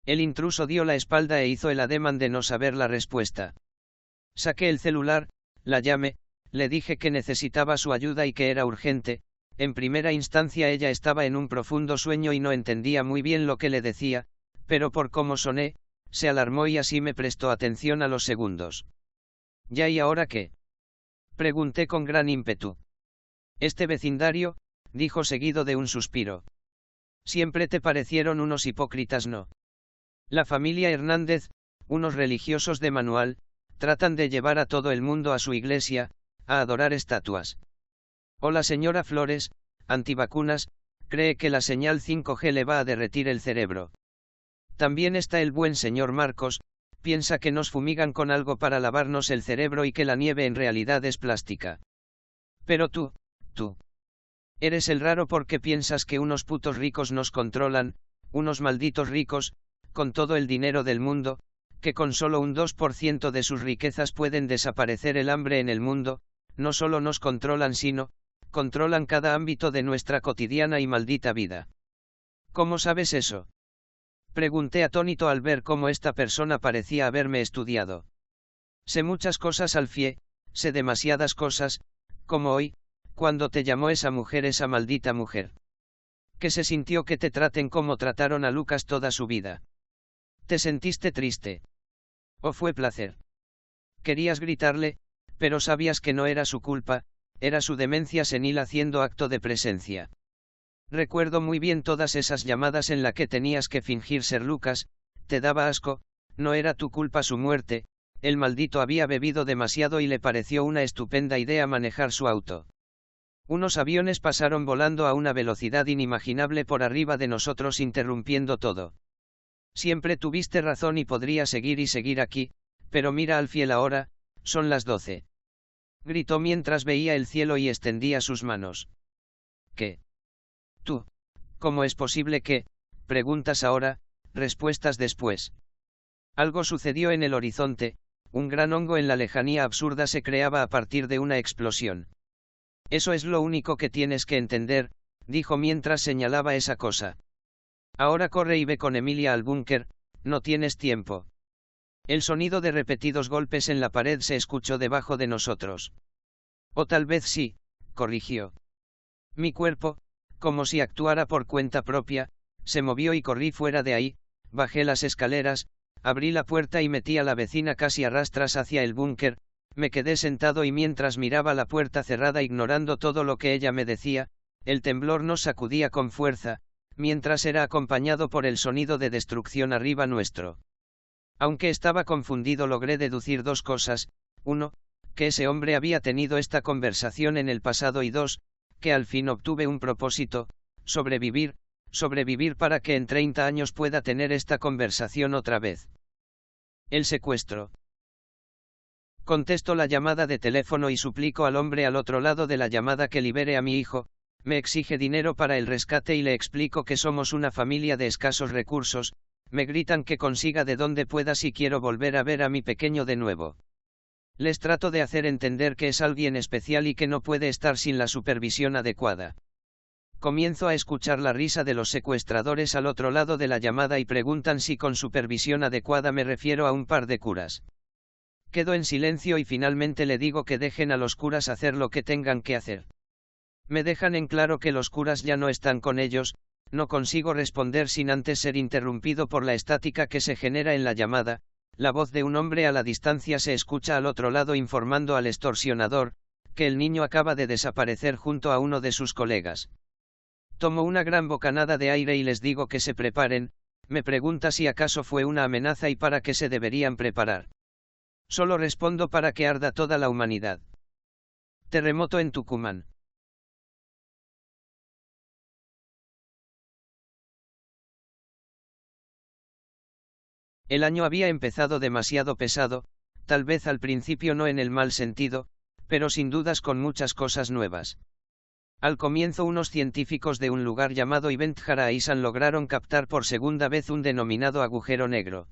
[SPEAKER 1] El intruso dio la espalda e hizo el ademán de no saber la respuesta. Saqué el celular, la llamé, le dije que necesitaba su ayuda y que era urgente. En primera instancia ella estaba en un profundo sueño y no entendía muy bien lo que le decía, pero por cómo soné, se alarmó y así me prestó atención a los segundos. ¿Ya y ahora qué? Pregunté con gran ímpetu. Este vecindario, dijo seguido de un suspiro. Siempre te parecieron unos hipócritas, ¿no? La familia Hernández, unos religiosos de manual, tratan de llevar a todo el mundo a su iglesia, a adorar estatuas. O la señora Flores, antivacunas, cree que la señal 5G le va a derretir el cerebro. También está el buen señor Marcos, piensa que nos fumigan con algo para lavarnos el cerebro y que la nieve en realidad es plástica. Pero tú, eres el raro porque piensas que unos putos ricos nos controlan, unos malditos ricos, con todo el dinero del mundo, que con solo un 2% de sus riquezas pueden desaparecer el hambre en el mundo, no solo nos controlan sino, controlan cada ámbito de nuestra cotidiana y maldita vida. ¿Cómo sabes eso? Pregunté atónito al ver cómo esta persona parecía haberme estudiado. Sé muchas cosas, Alfie, sé demasiadas cosas, como hoy, cuando te llamó esa maldita mujer. ¿Qué se sintió que te traten como trataron a Lucas toda su vida? ¿Te sentiste triste? ¿O fue placer? Querías gritarle, pero sabías que no era su culpa, era su demencia senil haciendo acto de presencia. Recuerdo muy bien todas esas llamadas en las que tenías que fingir ser Lucas, te daba asco, no era tu culpa su muerte, el maldito había bebido demasiado y le pareció una estupenda idea manejar su auto. Unos aviones pasaron volando a una velocidad inimaginable por arriba de nosotros interrumpiendo todo. Siempre tuviste razón y podría seguir aquí, pero mira al fiel ahora, son las 12. Gritó mientras veía el cielo y extendía sus manos. ¿Qué? Tú, ¿cómo es posible que, preguntas ahora, respuestas después? Algo sucedió en el horizonte, un gran hongo en la lejanía absurda se creaba a partir de una explosión. Eso es lo único que tienes que entender, dijo mientras señalaba esa cosa. Ahora corre y ve con Emilia al búnker, no tienes tiempo. El sonido de repetidos golpes en la pared se escuchó debajo de nosotros. O tal vez sí, corrigió. Mi cuerpo, como si actuara por cuenta propia, se movió y corrí fuera de ahí, bajé las escaleras, abrí la puerta y metí a la vecina casi a rastras hacia el búnker, me quedé sentado y mientras miraba la puerta cerrada ignorando todo lo que ella me decía, el temblor nos sacudía con fuerza, mientras era acompañado por el sonido de destrucción arriba nuestro. Aunque estaba confundido logré deducir dos cosas, uno, que ese hombre había tenido esta conversación en el pasado y dos, que al fin obtuve un propósito, sobrevivir para que en 30 años pueda tener esta conversación otra vez. El secuestro. Contesto la llamada de teléfono y suplico al hombre al otro lado de la llamada que libere a mi hijo, me exige dinero para el rescate y le explico que somos una familia de escasos recursos, me gritan que consiga de donde pueda si quiero volver a ver a mi pequeño de nuevo. Les trato de hacer entender que es alguien especial y que no puede estar sin la supervisión adecuada. Comienzo a escuchar la risa de los secuestradores al otro lado de la llamada y preguntan si con supervisión adecuada me refiero a un par de curas. Quedo en silencio y finalmente le digo que dejen a los curas hacer lo que tengan que hacer. Me dejan en claro que los curas ya no están con ellos. No consigo responder sin antes ser interrumpido por la estática que se genera en la llamada. La voz de un hombre a la distancia se escucha al otro lado informando al extorsionador, que el niño acaba de desaparecer junto a uno de sus colegas. Tomo una gran bocanada de aire y les digo que se preparen. Me pregunta si acaso fue una amenaza y para qué se deberían preparar. Solo respondo para que arda toda la humanidad. Terremoto en Tucumán. El año había empezado demasiado pesado, tal vez al principio no en el mal sentido, pero sin dudas con muchas cosas nuevas. Al comienzo unos científicos de un lugar llamado Event Horizon lograron captar por segunda vez un denominado agujero negro.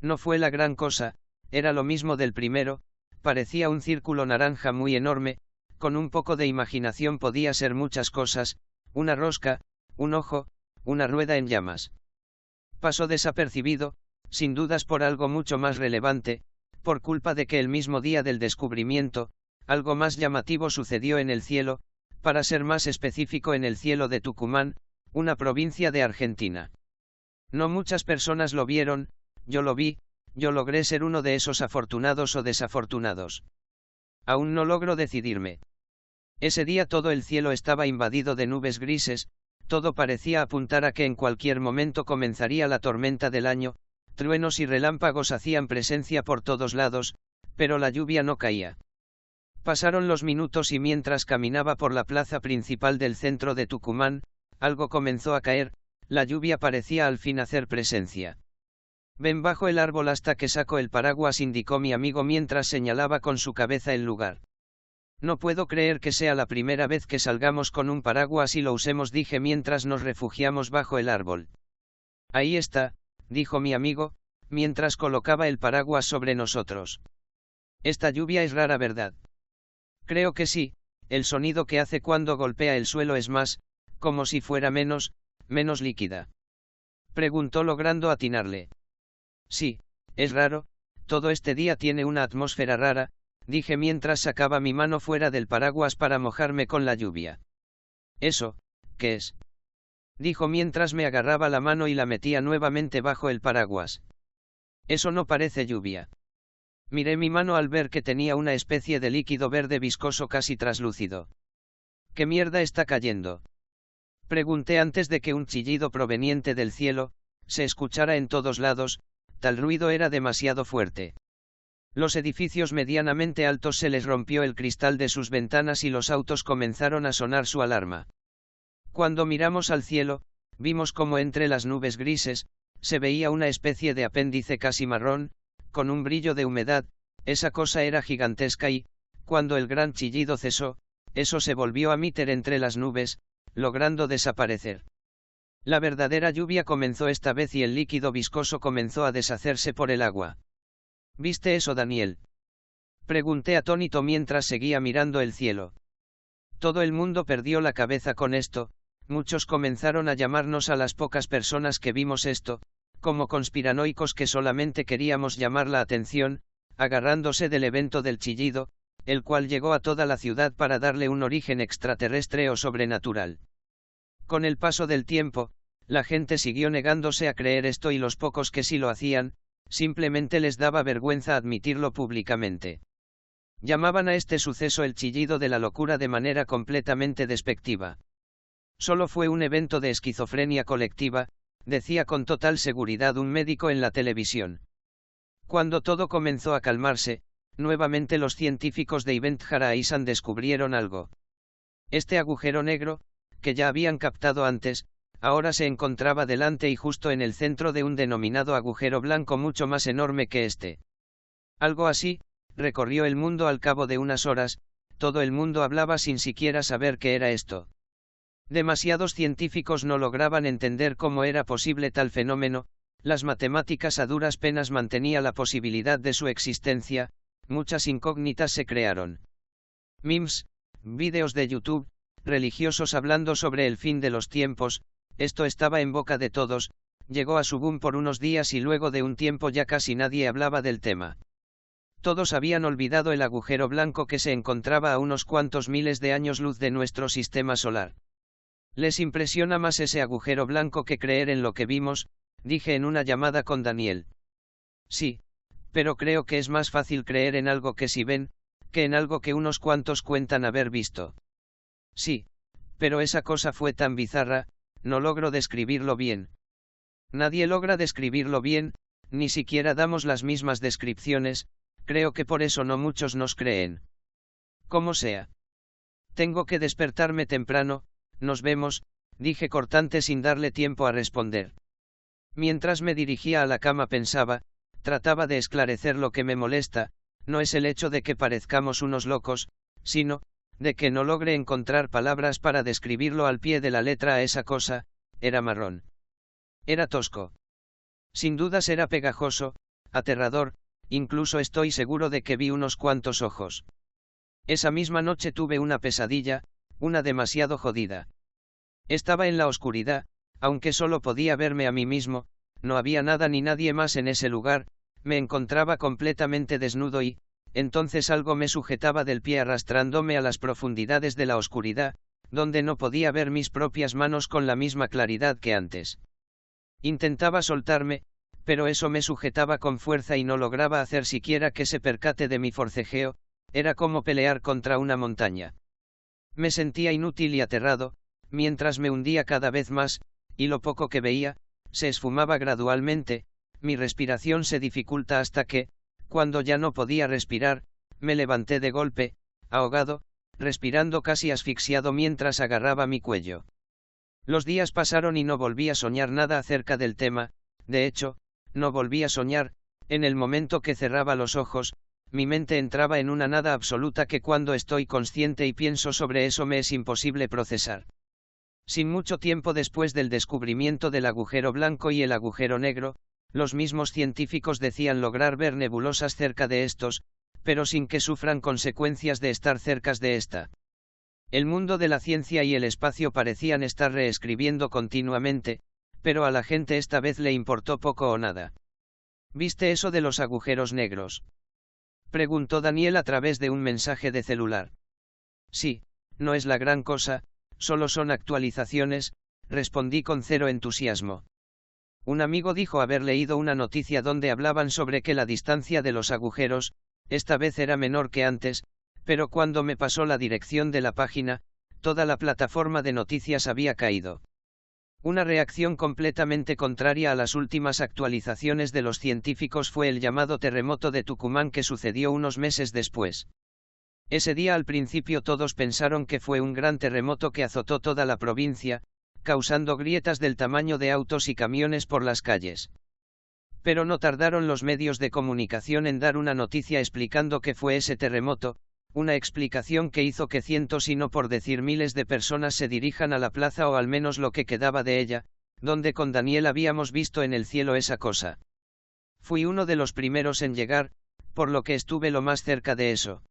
[SPEAKER 1] No fue la gran cosa, era lo mismo del primero, parecía un círculo naranja muy enorme, con un poco de imaginación podía ser muchas cosas, una rosca, un ojo, una rueda en llamas. Pasó desapercibido, sin dudas por algo mucho más relevante, por culpa de que el mismo día del descubrimiento, algo más llamativo sucedió en el cielo, para ser más específico en el cielo de Tucumán, una provincia de Argentina. No muchas personas lo vieron, yo lo vi, yo logré ser uno de esos afortunados o desafortunados. Aún no logro decidirme. Ese día todo el cielo estaba invadido de nubes grises, todo parecía apuntar a que en cualquier momento comenzaría la tormenta del año, truenos y relámpagos hacían presencia por todos lados, pero la lluvia no caía. Pasaron los minutos y mientras caminaba por la plaza principal del centro de Tucumán, algo comenzó a caer, la lluvia parecía al fin hacer presencia. Ven bajo el árbol hasta que saco el paraguas, indicó mi amigo mientras señalaba con su cabeza el lugar. No puedo creer que sea la primera vez que salgamos con un paraguas y lo usemos, dije mientras nos refugiamos bajo el árbol. Ahí está, dijo mi amigo, mientras colocaba el paraguas sobre nosotros. Esta lluvia es rara, ¿verdad? Creo que sí, el sonido que hace cuando golpea el suelo es más, como si fuera menos líquida. Preguntó logrando atinarle. Sí, es raro, todo este día tiene una atmósfera rara, dije mientras sacaba mi mano fuera del paraguas para mojarme con la lluvia. ¿Eso, qué es? Dijo mientras me agarraba la mano y la metía nuevamente bajo el paraguas. Eso no parece lluvia. Miré mi mano al ver que tenía una especie de líquido verde viscoso casi traslúcido. ¿Qué mierda está cayendo? Pregunté antes de que un chillido proveniente del cielo se escuchara en todos lados, tal ruido era demasiado fuerte. Los edificios medianamente altos se les rompió el cristal de sus ventanas y los autos comenzaron a sonar su alarma. Cuando miramos al cielo, vimos como entre las nubes grises, se veía una especie de apéndice casi marrón, con un brillo de humedad, esa cosa era gigantesca y, cuando el gran chillido cesó, eso se volvió a meter entre las nubes, logrando desaparecer. La verdadera lluvia comenzó esta vez y el líquido viscoso comenzó a deshacerse por el agua. ¿Viste eso, Daniel? Pregunté atónito mientras seguía mirando el cielo. Todo el mundo perdió la cabeza con esto, muchos comenzaron a llamarnos a las pocas personas que vimos esto, como conspiranoicos que solamente queríamos llamar la atención, agarrándose del evento del chillido, el cual llegó a toda la ciudad para darle un origen extraterrestre o sobrenatural. Con el paso del tiempo, la gente siguió negándose a creer esto y los pocos que sí lo hacían, simplemente les daba vergüenza admitirlo públicamente. Llamaban a este suceso el chillido de la locura de manera completamente despectiva. Solo fue un evento de esquizofrenia colectiva, decía con total seguridad un médico en la televisión. Cuando todo comenzó a calmarse, nuevamente los científicos de Event Horizon descubrieron algo. Este agujero negro, que ya habían captado antes, ahora se encontraba delante y justo en el centro de un denominado agujero blanco mucho más enorme que este. Algo así, recorrió el mundo al cabo de unas horas, todo el mundo hablaba sin siquiera saber qué era esto. Demasiados científicos no lograban entender cómo era posible tal fenómeno, Las matemáticas a duras penas mantenía la posibilidad de su existencia, muchas incógnitas se crearon. Memes, vídeos de YouTube, religiosos hablando sobre el fin de los tiempos, esto estaba en boca de todos, llegó a su boom por unos días y luego de un tiempo ya casi nadie hablaba del tema. Todos habían olvidado el agujero blanco que se encontraba a unos cuantos miles de años luz de nuestro sistema solar. Les impresiona más ese agujero blanco que creer en lo que vimos, dije en una llamada con Daniel. Sí, pero creo que es más fácil creer en algo que sí ven, que en algo que unos cuantos cuentan haber visto. Sí, pero esa cosa fue tan bizarra, no logro describirlo bien. Nadie logra describirlo bien, ni siquiera damos las mismas descripciones, creo que por eso no muchos nos creen. Como sea. Tengo que despertarme temprano, nos vemos, dije cortante sin darle tiempo a responder. Mientras me dirigía a la cama pensaba, trataba de esclarecer lo que me molesta, no es el hecho de que parezcamos unos locos, sino, de que no logre encontrar palabras para describirlo al pie de la letra a esa cosa, era marrón. Era tosco. Sin dudas era pegajoso, aterrador, incluso estoy seguro de que vi unos cuantos ojos. Esa misma noche tuve una pesadilla, una demasiado jodida. Estaba en la oscuridad, aunque solo podía verme a mí mismo, no había nada ni nadie más en ese lugar, me encontraba completamente desnudo y, entonces algo me sujetaba del pie arrastrándome a las profundidades de la oscuridad, donde no podía ver mis propias manos con la misma claridad que antes. Intentaba soltarme, pero eso me sujetaba con fuerza y no lograba hacer siquiera que se percate de mi forcejeo, era como pelear contra una montaña. Me sentía inútil y aterrado, mientras me hundía cada vez más, y lo poco que veía, se esfumaba gradualmente, mi respiración se dificulta hasta que, cuando ya no podía respirar, me levanté de golpe, ahogado, respirando casi asfixiado mientras agarraba mi cuello. Los días pasaron y no volví a soñar nada acerca del tema, de hecho, no volví a soñar, en el momento que cerraba los ojos, mi mente entraba en una nada absoluta que cuando estoy consciente y pienso sobre eso me es imposible procesar. Sin mucho tiempo después del descubrimiento del agujero blanco y el agujero negro, los mismos científicos decían lograr ver nebulosas cerca de estos, pero sin que sufran consecuencias de estar cerca de esta. El mundo de la ciencia y el espacio parecían estar reescribiendo continuamente, pero a la gente esta vez le importó poco o nada. ¿Viste eso de los agujeros negros?, preguntó Daniel a través de un mensaje de celular. Sí, no es la gran cosa, solo son actualizaciones, respondí con cero entusiasmo. Un amigo dijo haber leído una noticia donde hablaban sobre que la distancia de los agujeros, esta vez era menor que antes, pero cuando me pasó la dirección de la página, toda la plataforma de noticias había caído. Una reacción completamente contraria a las últimas actualizaciones de los científicos fue el llamado terremoto de Tucumán que sucedió unos meses después. Ese día al principio todos pensaron que fue un gran terremoto que azotó toda la provincia, causando grietas del tamaño de autos y camiones por las calles. Pero no tardaron los medios de comunicación en dar una noticia explicando qué fue ese terremoto, una explicación que hizo que cientos y no por decir miles de personas se dirijan a la plaza o al menos lo que quedaba de ella, donde con Daniel habíamos visto en el cielo esa cosa. Fui uno de los primeros en llegar, por lo que estuve lo más cerca de eso.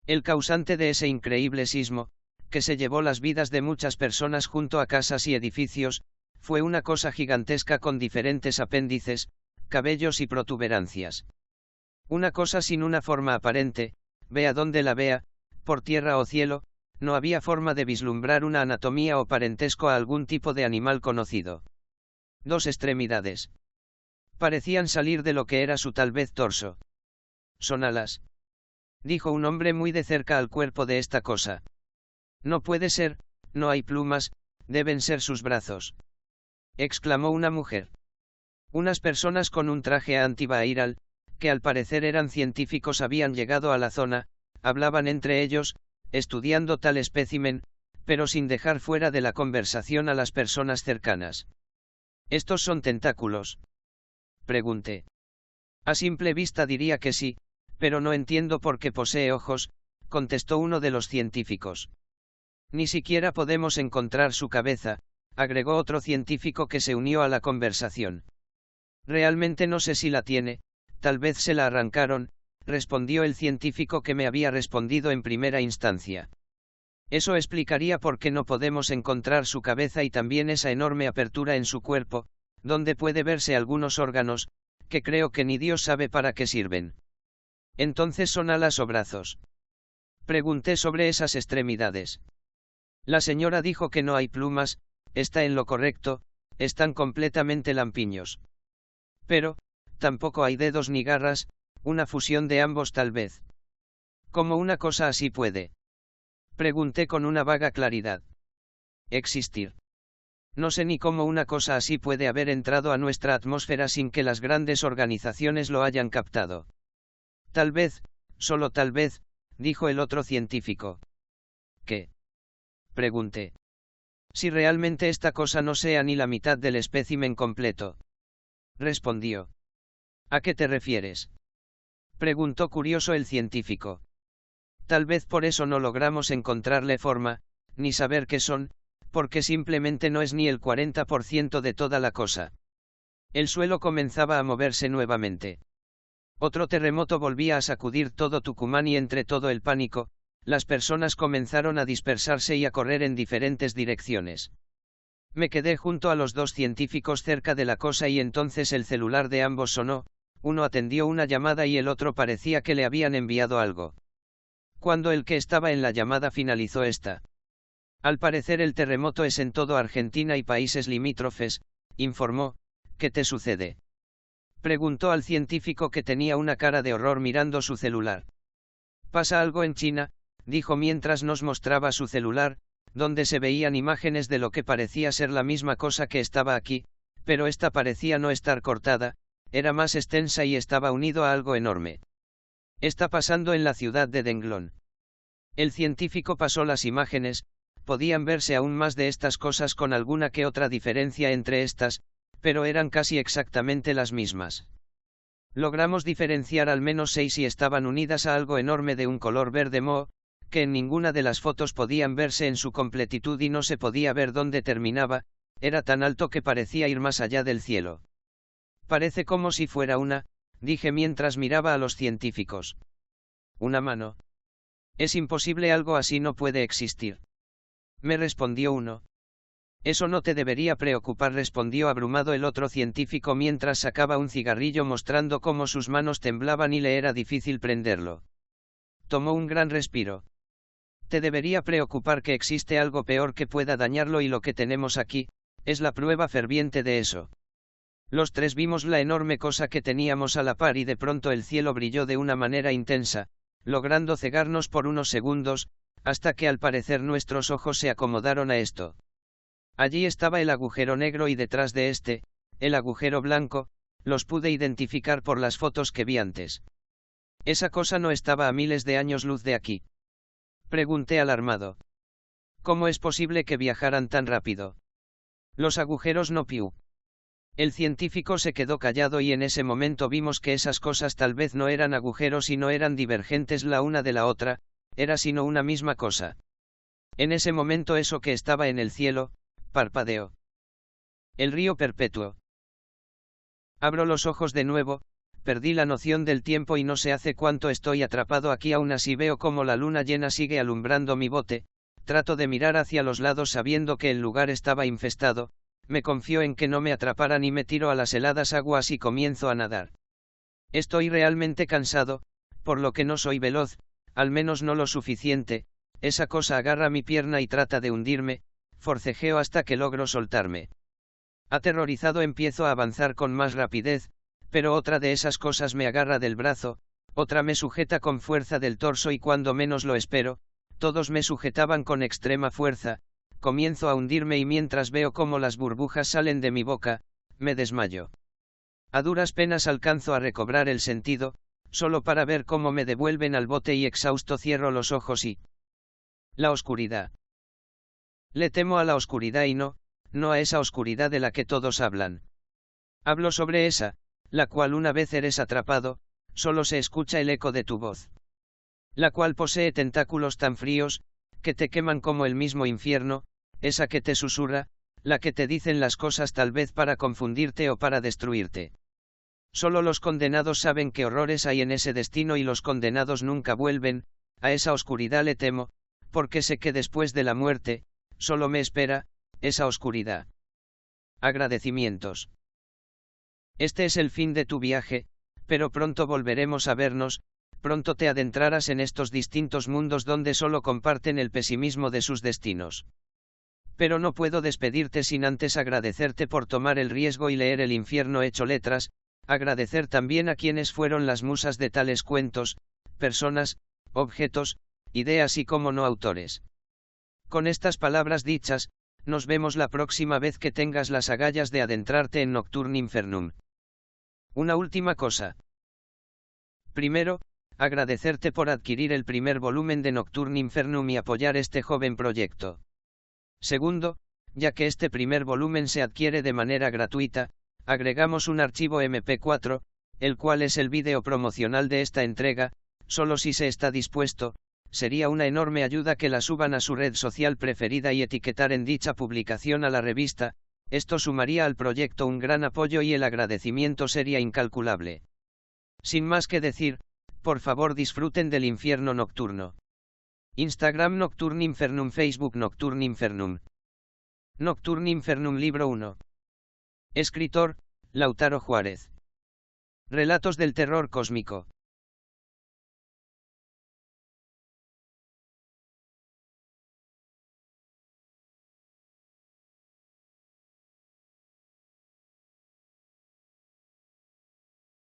[SPEAKER 1] El causante de ese increíble sismo, que se llevó las vidas de muchas personas junto a casas y edificios, fue una cosa gigantesca con diferentes apéndices, cabellos y protuberancias. Una cosa sin una forma aparente, vea donde la vea, por tierra o cielo, no había forma de vislumbrar una anatomía o parentesco a algún tipo de animal conocido. Dos extremidades. Parecían salir de lo que era su tal vez torso. Son alas, dijo un hombre muy de cerca al cuerpo de esta cosa. No puede ser, no hay plumas, deben ser sus brazos, exclamó una mujer. Unas personas con un traje antiviral, que al parecer eran científicos, habían llegado a la zona, hablaban entre ellos, estudiando tal espécimen, pero sin dejar fuera de la conversación a las personas cercanas. ¿Estos son tentáculos?, pregunté. A simple vista diría que sí, pero no entiendo por qué posee ojos, contestó uno de los científicos. Ni siquiera podemos encontrar su cabeza, agregó otro científico que se unió a la conversación. Realmente no sé si la tiene, tal vez se la arrancaron, respondió el científico que me había respondido en primera instancia. Eso explicaría por qué no podemos encontrar su cabeza y también esa enorme apertura en su cuerpo, donde puede verse algunos órganos, que creo que ni Dios sabe para qué sirven. ¿Entonces son alas o brazos? Pregunté sobre esas extremidades. La señora dijo que no hay plumas, está en lo correcto, están completamente lampiños. Pero, tampoco hay dedos ni garras, una fusión de ambos tal vez. ¿Cómo una cosa así puede? Pregunté con una vaga claridad. Existir. No sé ni cómo una cosa así puede haber entrado a nuestra atmósfera sin que las grandes organizaciones lo hayan captado. Tal vez, solo tal vez, dijo el otro científico. ¿Qué? Pregunté. Si realmente esta cosa no sea ni la mitad del espécimen completo. Respondió. ¿A qué te refieres? Preguntó curioso el científico. Tal vez por eso no logramos encontrarle forma, ni saber qué son, porque simplemente no es ni el 40% de toda la cosa. El suelo comenzaba a moverse nuevamente. Otro terremoto volvía a sacudir todo Tucumán y entre todo el pánico, las personas comenzaron a dispersarse y a correr en diferentes direcciones. Me quedé junto a los dos científicos cerca de la cosa y entonces el celular de ambos sonó, uno atendió una llamada y el otro parecía que le habían enviado algo. Cuando el que estaba en la llamada finalizó esta. Al parecer el terremoto es en todo Argentina y países limítrofes, informó. ¿Qué te sucede? Preguntó al científico que tenía una cara de horror mirando su celular. Pasa algo en China, dijo mientras nos mostraba su celular, donde se veían imágenes de lo que parecía ser la misma cosa que estaba aquí, pero esta parecía no estar cortada, era más extensa y estaba unido a algo enorme. Está pasando en la ciudad de Denglón. El científico pasó las imágenes, podían verse aún más de estas cosas con alguna que otra diferencia entre estas, pero eran casi exactamente las mismas. Logramos diferenciar al menos 6 y estaban unidas a algo enorme de un color verde moho, que en ninguna de las fotos podían verse en su completitud y no se podía ver dónde terminaba, era tan alto que parecía ir más allá del cielo. Parece como si fuera dije mientras miraba a los científicos. Una mano. Es imposible, algo así no puede existir. Me respondió uno. Eso no te debería preocupar, respondió abrumado el otro científico mientras sacaba un cigarrillo mostrando cómo sus manos temblaban y le era difícil prenderlo. Tomó un gran respiro. Te debería preocupar que existe algo peor que pueda dañarlo y lo que tenemos aquí, es la prueba ferviente de eso. Los tres vimos la enorme cosa que teníamos a la par y de pronto el cielo brilló de una manera intensa, logrando cegarnos por unos segundos, hasta que al parecer nuestros ojos se acomodaron a esto. Allí estaba el agujero negro y detrás de este, el agujero blanco, los pude identificar por las fotos que vi antes. Esa cosa no estaba a miles de años luz de aquí. Pregunté alarmado. ¿Cómo es posible que viajaran tan rápido? Los agujeros no piu. El científico se quedó callado y en ese momento vimos que esas cosas tal vez no eran agujeros y no eran divergentes la una de la otra, era sino una misma cosa. En ese momento eso que estaba en el cielo, parpadeó. El río perpetuo. Abro los ojos de nuevo, perdí la noción del tiempo y no sé hace cuánto estoy atrapado aquí, aún así veo como la luna llena sigue alumbrando mi bote, trato de mirar hacia los lados sabiendo que el lugar estaba infestado, me confío en que no me atraparan y me tiro a las heladas aguas y comienzo a nadar. Estoy realmente cansado, por lo que no soy veloz, al menos no lo suficiente, esa cosa agarra mi pierna y trata de hundirme, forcejeo hasta que logro soltarme. Aterrorizado empiezo a avanzar con más rapidez, pero otra de esas cosas me agarra del brazo, otra me sujeta con fuerza del torso y cuando menos lo espero, todos me sujetaban con extrema fuerza, comienzo a hundirme y mientras veo cómo las burbujas salen de mi boca, me desmayo. A duras penas alcanzo a recobrar el sentido, solo para ver cómo me devuelven al bote y exhausto cierro los ojos y... la oscuridad. Le temo a la oscuridad y no a esa oscuridad de la que todos hablan. Hablo sobre esa, la cual una vez eres atrapado, solo se escucha el eco de tu voz. La cual posee tentáculos tan fríos, que te queman como el mismo infierno, esa que te susurra, la que te dicen las cosas tal vez para confundirte o para destruirte. Solo los condenados saben qué horrores hay en ese destino y los condenados nunca vuelven, a esa oscuridad le temo, porque sé que después de la muerte, solo me espera, esa oscuridad. Agradecimientos. Este es el fin de tu viaje, pero pronto volveremos a vernos, pronto te adentrarás en estos distintos mundos donde solo comparten el pesimismo de sus destinos. Pero no puedo despedirte sin antes agradecerte por tomar el riesgo y leer El infierno hecho letras, agradecer también a quienes fueron las musas de tales cuentos, personas, objetos, ideas y como no autores. Con estas palabras dichas, nos vemos la próxima vez que tengas las agallas de adentrarte en Nocturne Infernum. Una última cosa. Primero, agradecerte por adquirir el primer volumen de Nocturne Infernum y apoyar este joven proyecto. Segundo, ya que este primer volumen se adquiere de manera gratuita, agregamos un archivo MP4, el cual es el vídeo promocional de esta entrega, solo si se está dispuesto, sería una enorme ayuda que la suban a su red social preferida y etiquetar en dicha publicación a la revista, esto sumaría al proyecto un gran apoyo y el agradecimiento sería incalculable. Sin más que decir, por favor disfruten del infierno nocturno. Instagram Nocturne Infernum, Facebook Nocturne Infernum. Nocturne Infernum Libro 1. Escritor, Lautaro Juárez. Relatos del terror cósmico.